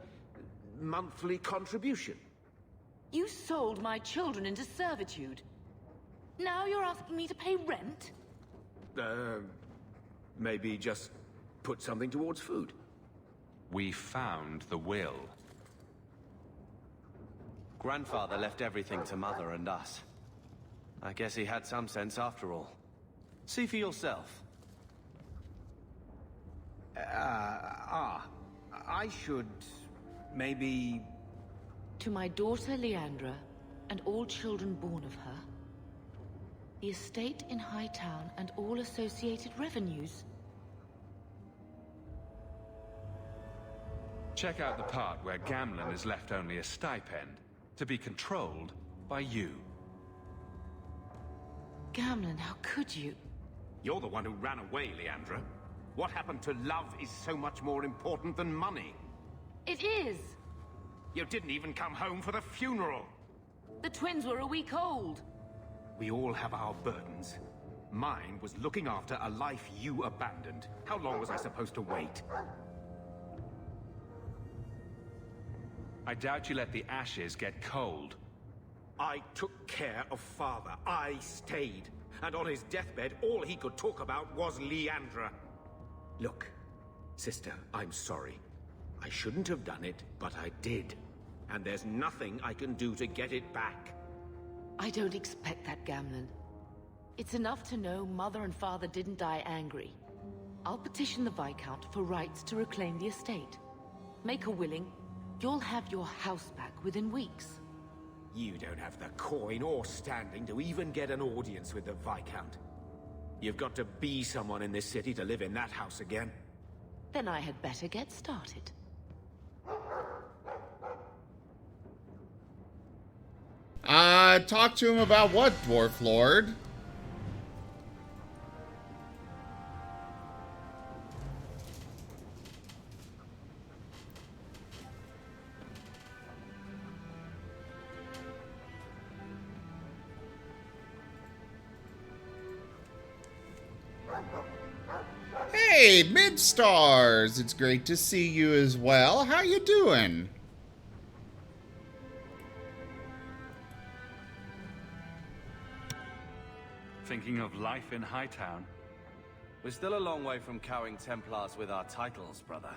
monthly contribution. You sold my children into servitude. Now you're asking me to pay rent? Maybe just put something towards food. We found the will. Grandfather left everything to Mother and us. I guess he had some sense after all. See for yourself. I should maybe... To my daughter Leandra, and all children born of her, the estate in Hightown and all associated revenues. Check out the part where Gamlen is left only a stipend, to be controlled by you. Gamlen, how could you? You're the one who ran away, Leandra. What happened to love is so much more important than money. It is! You didn't even come home for the funeral. The twins were a week old. We all have our burdens. Mine was looking after a life you abandoned. How long was I supposed to wait? I doubt you let the ashes get cold. I took care of Father. I stayed. And on his deathbed, all he could talk about was Leandra. Look, sister, I'm sorry. I shouldn't have done it, but I did. And there's nothing I can do to get it back. I don't expect that, Gamlen. It's enough to know Mother and Father didn't die angry. I'll petition the Viscount for rights to reclaim the estate. Make a willing, you'll have your house back within weeks. You don't have the coin or standing to even get an audience with the Viscount. You've got to be someone in this city to live in that house again. Then I had better get started. Talk to him about what, Dwarf Lord? Hey, Mid-Stars! It's great to see you as well. How you doing? Thinking of life in Hightown? We're still a long way from cowing Templars with our titles, brother.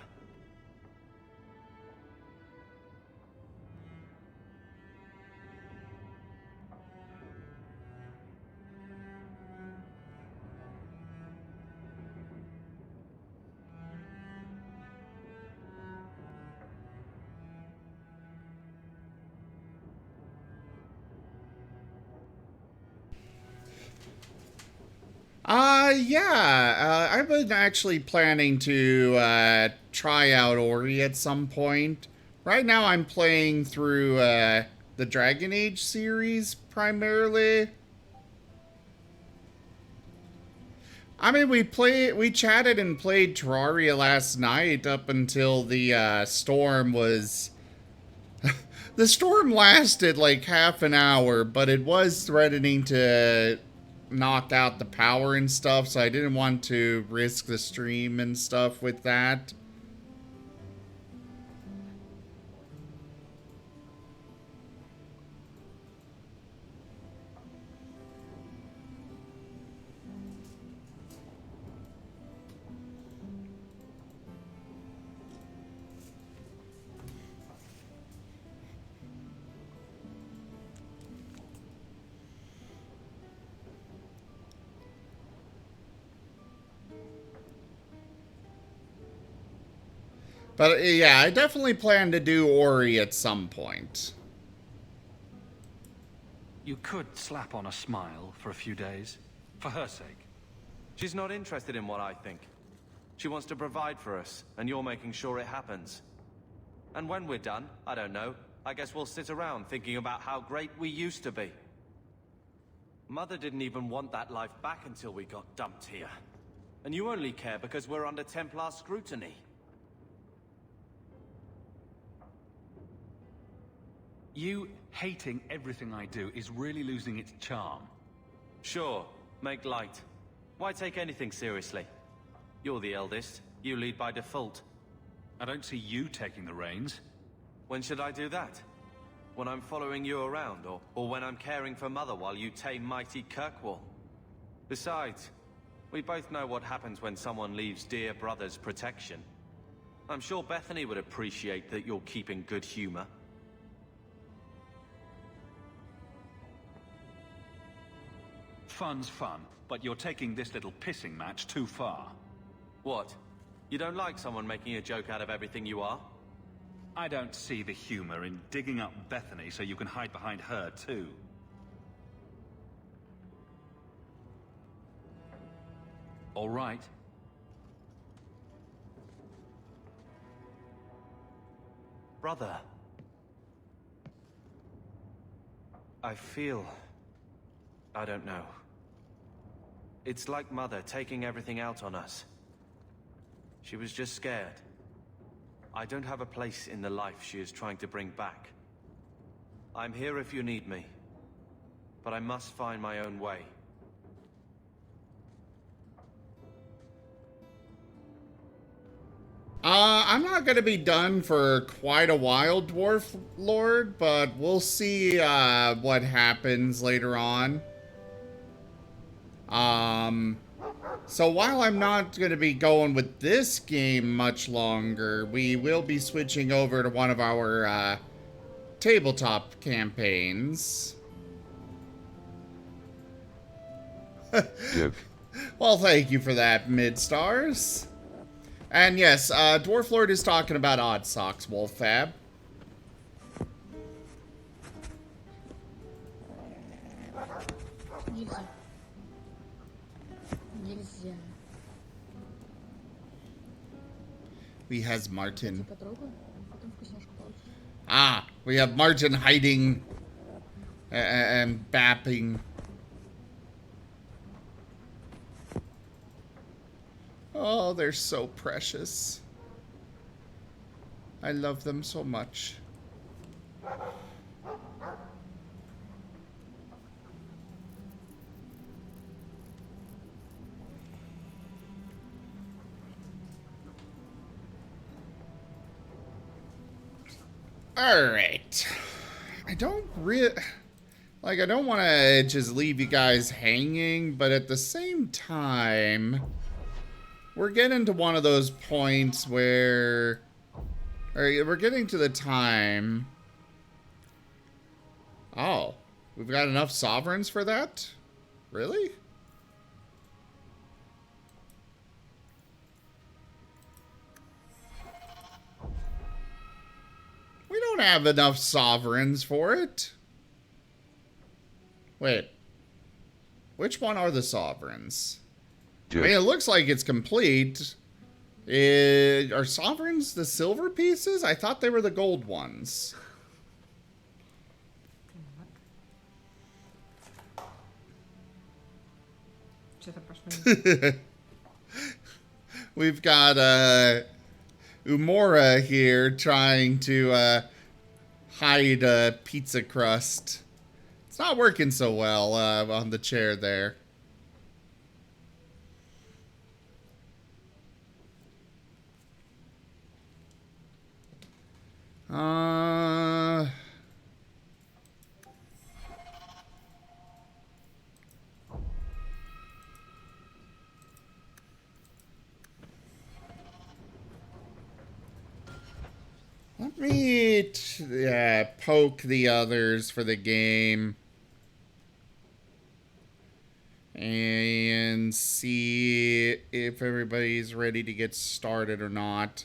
Yeah, I've been actually planning to try out Ori at some point. Right now I'm playing through the Dragon Age series primarily. I mean, we chatted and played Terraria last night up until the storm was... The storm lasted like half an hour, but it was threatening to knock out the power and stuff, so I didn't want to risk the stream and stuff with that. But yeah, I definitely plan to do Ori at some point. You could slap on a smile for a few days. For her sake. She's not interested in what I think. She wants to provide for us, and you're making sure it happens. And when we're done, I don't know, I guess we'll sit around thinking about how great we used to be. Mother didn't even want that life back until we got dumped here. And you only care because we're under Templar scrutiny. You hating everything I do is really losing its charm. Sure, make light. Why take anything seriously? You're the eldest. You lead by default. I don't see you taking the reins. When should I do that? When I'm following you around, or when I'm caring for Mother while you tame mighty Kirkwall? Besides, we both know what happens when someone leaves dear brother's protection. I'm sure Bethany would appreciate that you're keeping good humor. Fun's fun, but you're taking this little pissing match too far. What? You don't like someone making a joke out of everything you are? I don't see the humor in digging up Bethany so you can hide behind her too. All right. Brother. I feel... I don't know. It's like Mother taking everything out on us. She was just scared. I don't have a place in the life she is trying to bring back. I'm here if you need me. But I must find my own way. I'm not gonna be done for quite a while, Dwarf Lord, but we'll see what happens later on. So while I'm not gonna be going with this game much longer, we will be switching over to one of our tabletop campaigns. Yep. Well, thank you for that, Midstars. And yes, Dwarf Lord is talking about Odd Socks, Wolffab. We has Martin. Ah, we have Martin hiding and bapping. Oh, they're so precious. I love them so much. Alright. I don't I don't want to just leave you guys hanging, but at the same time, we're getting to one of those points where... we're getting to the time... Oh. We've got enough sovereigns for that? Really? We don't have enough sovereigns for it. Wait. Which one are the sovereigns? I mean, it looks like it's complete. Are sovereigns the silver pieces? I thought they were the gold ones. We've got Umora here trying to hide a pizza crust. It's not working so well on the chair there. Let me poke the others for the game and see if everybody's ready to get started or not.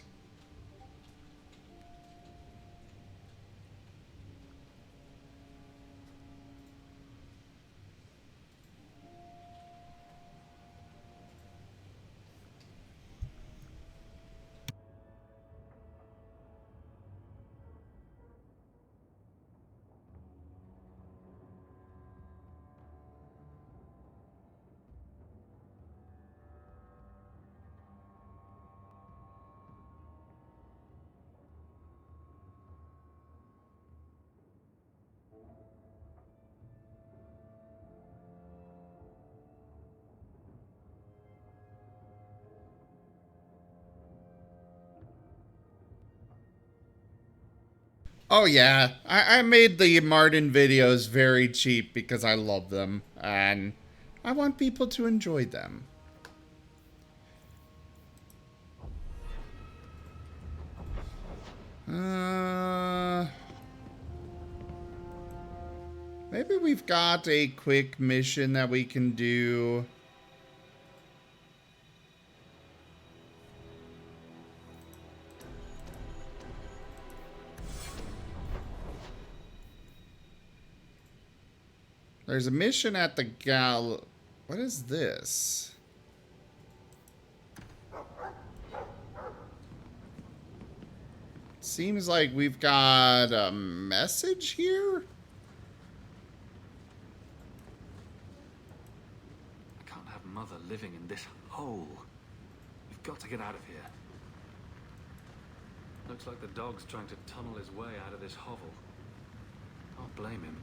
Oh yeah, I made the Martin videos very cheap because I love them, and I want people to enjoy them. Maybe we've got a quick mission that we can do. There's a mission at the What is this? Seems like we've got a message here. I can't have Mother living in this hole. We've got to get out of here. Looks like the dog's trying to tunnel his way out of this hovel. Can't blame him.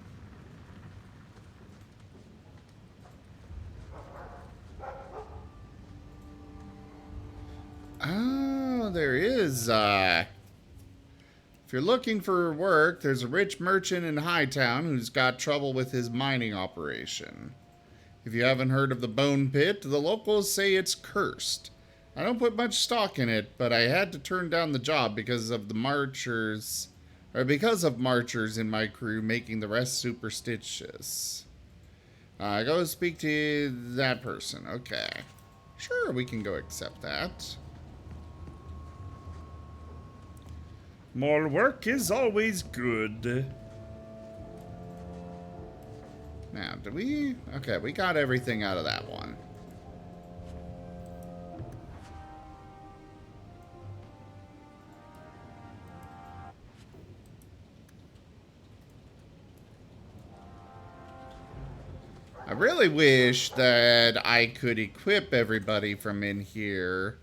Oh, there is, if you're looking for work, there's a rich merchant in Hightown who's got trouble with his mining operation. If you haven't heard of the Bone Pit, the locals say it's cursed. I don't put much stock in it, but I had to turn down the job because of the marchers, or because of marchers in my crew making the rest superstitious. Go speak to that person. Okay. Sure, we can go accept that. More work is always good. Now, did we? Okay, we got everything out of that one. I really wish that I could equip everybody from in here.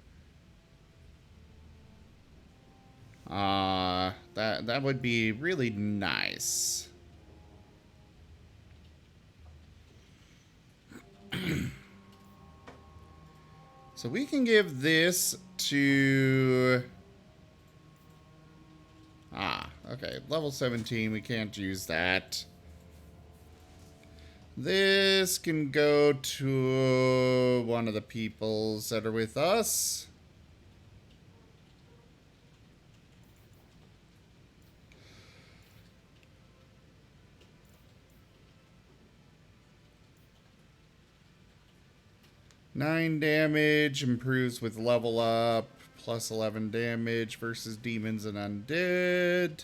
That would be really nice. So we can give this to... okay. Level 17, we can't use that. This can go to one of the peoples that are with us. Nine damage, improves with level up, plus 11 damage versus demons and undead.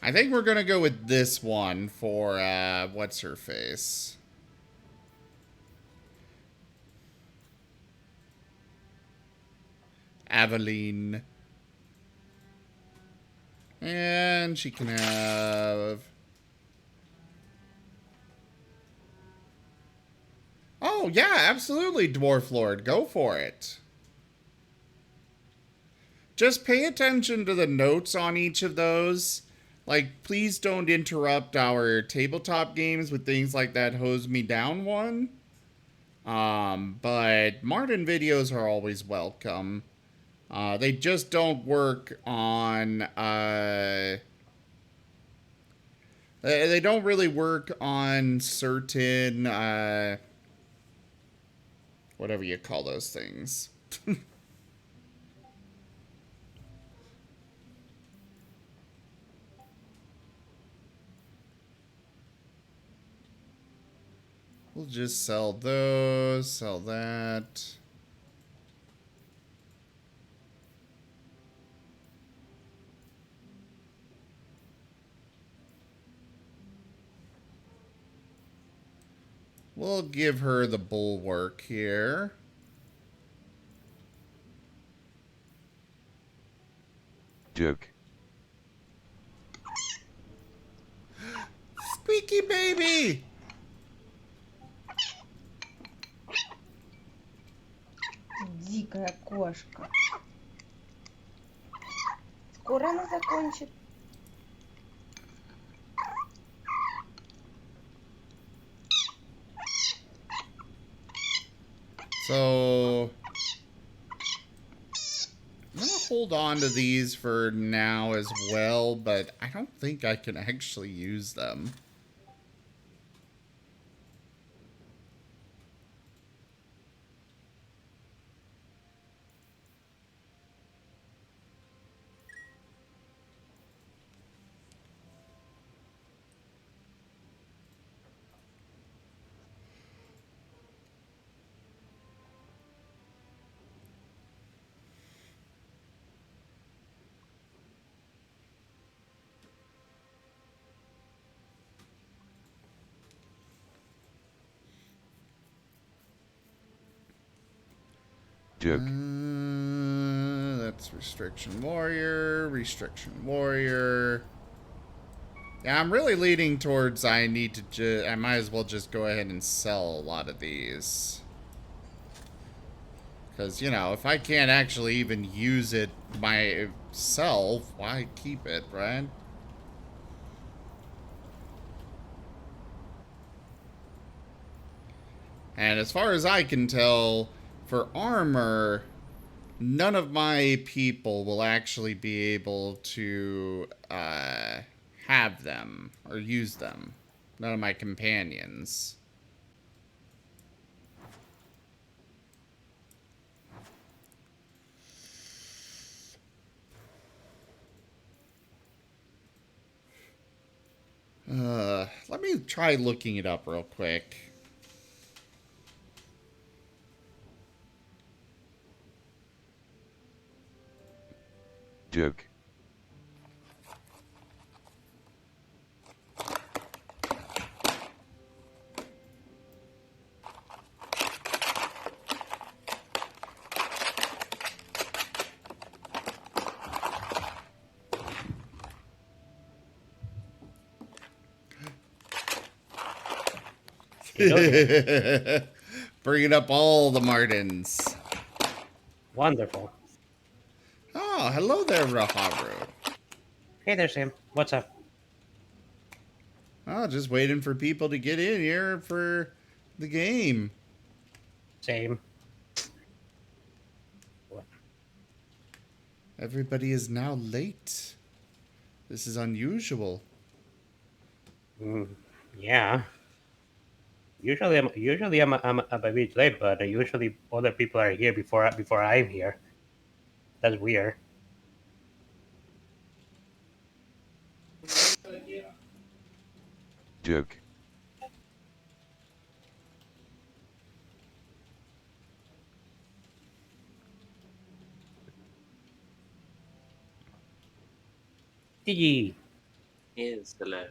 I think we're gonna go with this one for, what's her face? Aveline. And she can have... Oh, yeah, absolutely, Dwarf Lord. Go for it. Just pay attention to the notes on each of those. Like, please don't interrupt our tabletop games with things like that hose me down one. But Martin videos are always welcome. They just don't work on, they don't really work on certain, whatever you call those things. We'll just sell those, sell that. We'll give her the bulwark here. Joke. Squeaky baby! Dick. Маленькая кошка. Скоро она закончит. So I'm gonna hold on to these for now as well, but I don't think I can actually use them. Joke. That's Restriction Warrior, Restriction Warrior. Yeah, I'm really leaning towards I need to I might as well just go ahead and sell a lot of these. Because, you know, if I can't actually even use it myself, why keep it, right? And as far as I can tell, for armor, none of my people will actually be able to have them or use them. None of my companions. Let me try looking it up real quick. Joke. Bringing up all the Martins. Wonderful. Oh, hello there, Raharu. Hey there, Sam. What's up? Oh, just waiting for people to get in here for the game. Same. Everybody is now late. This is unusual. Yeah. Usually I'm a bit late, but usually other people are here before I'm here. That's weird. Joke. GG. Yes, hello.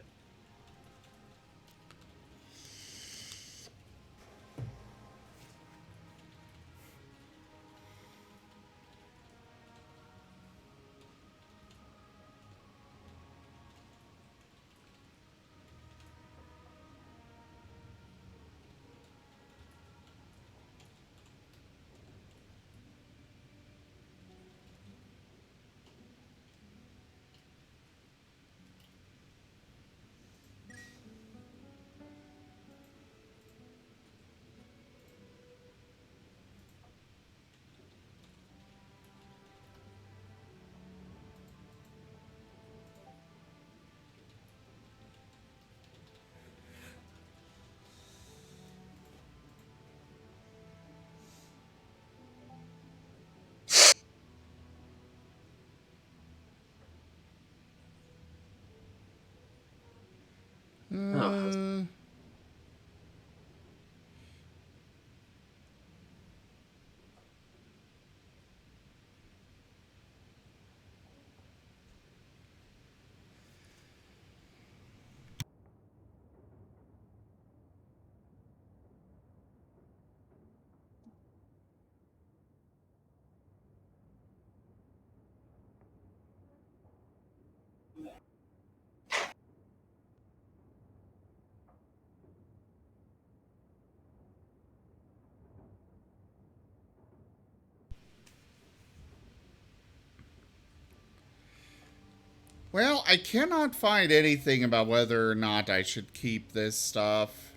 Well, I cannot find anything about whether or not I should keep this stuff.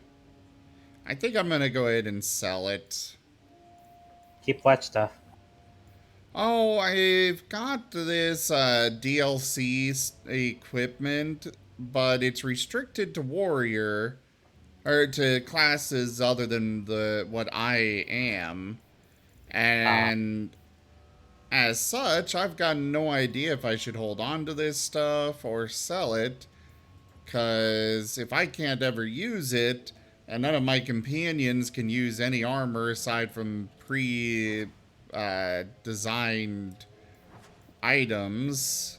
I think I'm gonna go ahead and sell it. Keep what stuff? Oh, I've got this DLC equipment, but it's restricted to warrior, or to classes other than the what I am. And as such, I've got no idea if I should hold on to this stuff or sell it. Because if I can't ever use it, and none of my companions can use any armor aside from designed items,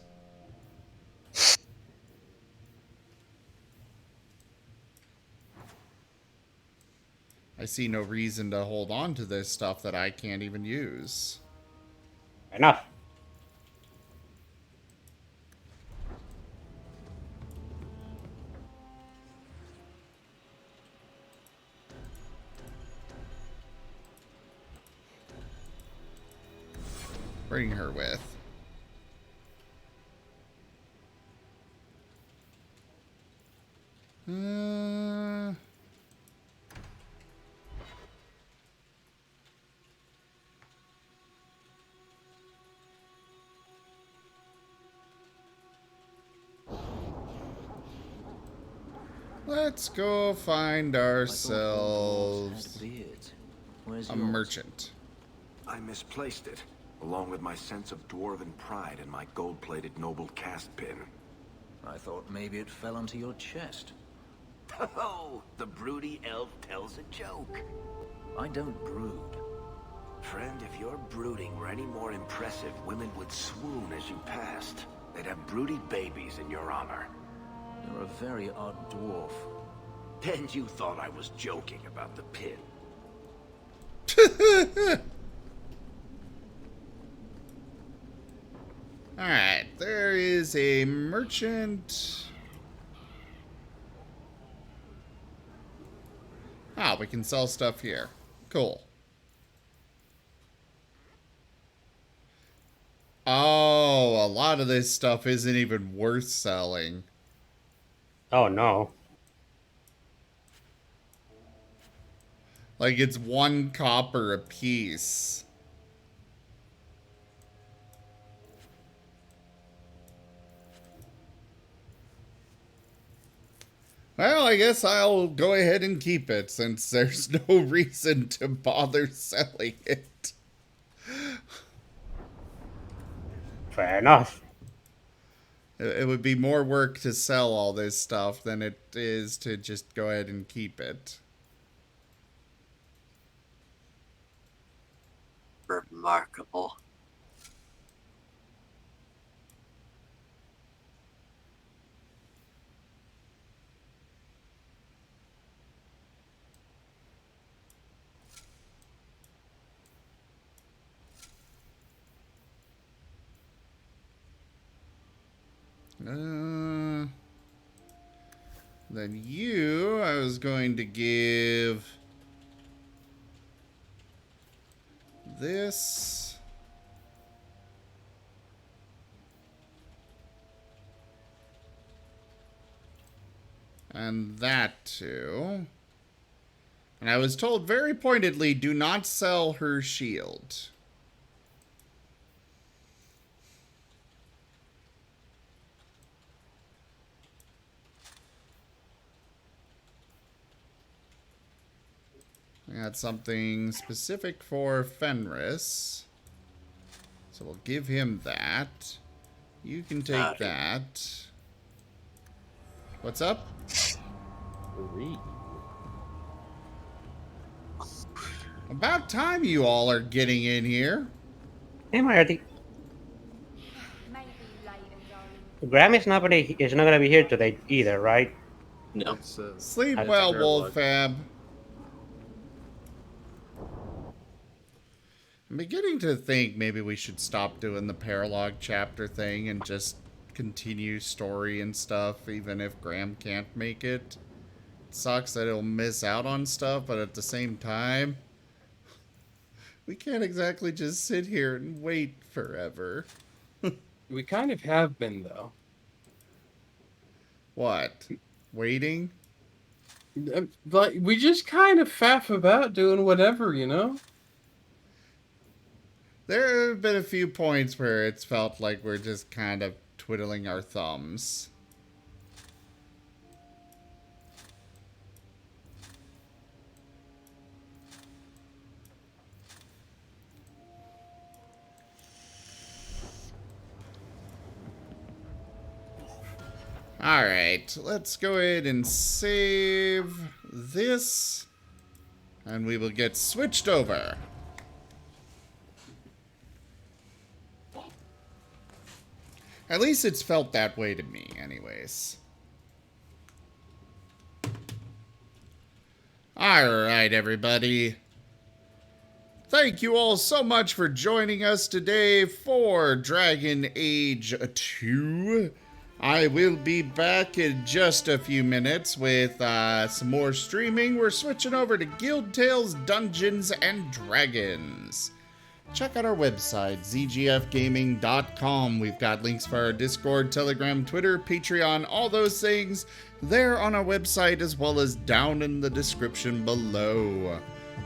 I see no reason to hold on to this stuff that I can't even use. Enough. Bring her with. Let's go find ourselves a merchant. I misplaced it, along with my sense of dwarven pride and my gold-plated noble cast pin. I thought maybe it fell onto your chest. Oh, the broody elf tells a joke. I don't brood. Friend, if your brooding were any more impressive, women would swoon as you passed. They'd have broody babies in your honor. You're a very odd dwarf. Then you thought I was joking about the pin. Alright, there is a merchant. Ah, we can sell stuff here. Cool. Oh, a lot of this stuff isn't even worth selling. Oh, no. Like, it's 1 copper a piece. Well, I guess I'll go ahead and keep it, since there's no reason to bother selling it. Fair enough. It would be more work to sell all this stuff than it is to just go ahead and keep it. Remarkable. Then you, I was going to give this. And that too. And I was told very pointedly, do not sell her shield. I got something specific for Fenris. So we'll give him that. You can take that. What's up? About time you all are getting in here. Hey, Marty. Grammy's is not gonna be here today either, right? No. Sleep well, Wolfab. I'm beginning to think maybe we should stop doing the paralog chapter thing and just continue story and stuff, even if Graham can't make it. It sucks that he'll miss out on stuff, but at the same time, we can't exactly just sit here and wait forever. We kind of have been, though. What? Waiting? But we just kind of faff about doing whatever, you know? There have been a few points where it's felt like we're just kind of twiddling our thumbs. Alright, let's go ahead and save this, and we will get switched over. At least it's felt that way to me, anyways. Alright, everybody. Thank you all so much for joining us today for Dragon Age 2. I will be back in just a few minutes with some more streaming. We're switching over to Guild Tales Dungeons and Dragons. Check out our website, zgfgaming.com. We've got links for our Discord, Telegram, Twitter, Patreon, all those things there on our website, as well as down in the description below.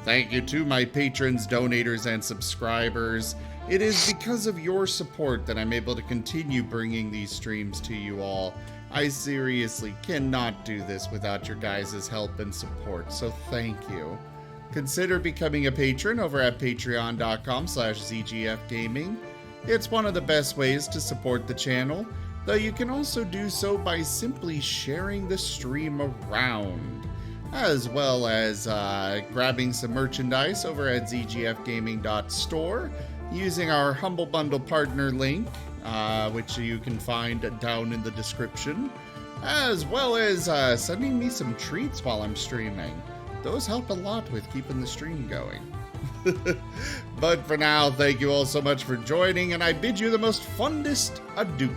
Thank you to my patrons, donators, and subscribers. It is because of your support that I'm able to continue bringing these streams to you all. I seriously cannot do this without your guys' help and support, so thank you. Consider becoming a patron over at patreon.com/zgfgaming. It's one of the best ways to support the channel, though you can also do so by simply sharing the stream around, as well as grabbing some merchandise over at zgfgaming.store, using our Humble Bundle partner link, which you can find down in the description, as well as sending me some treats while I'm streaming. Those help a lot with keeping the stream going. But for now, thank you all so much for joining, and I bid you the most fondest adieu.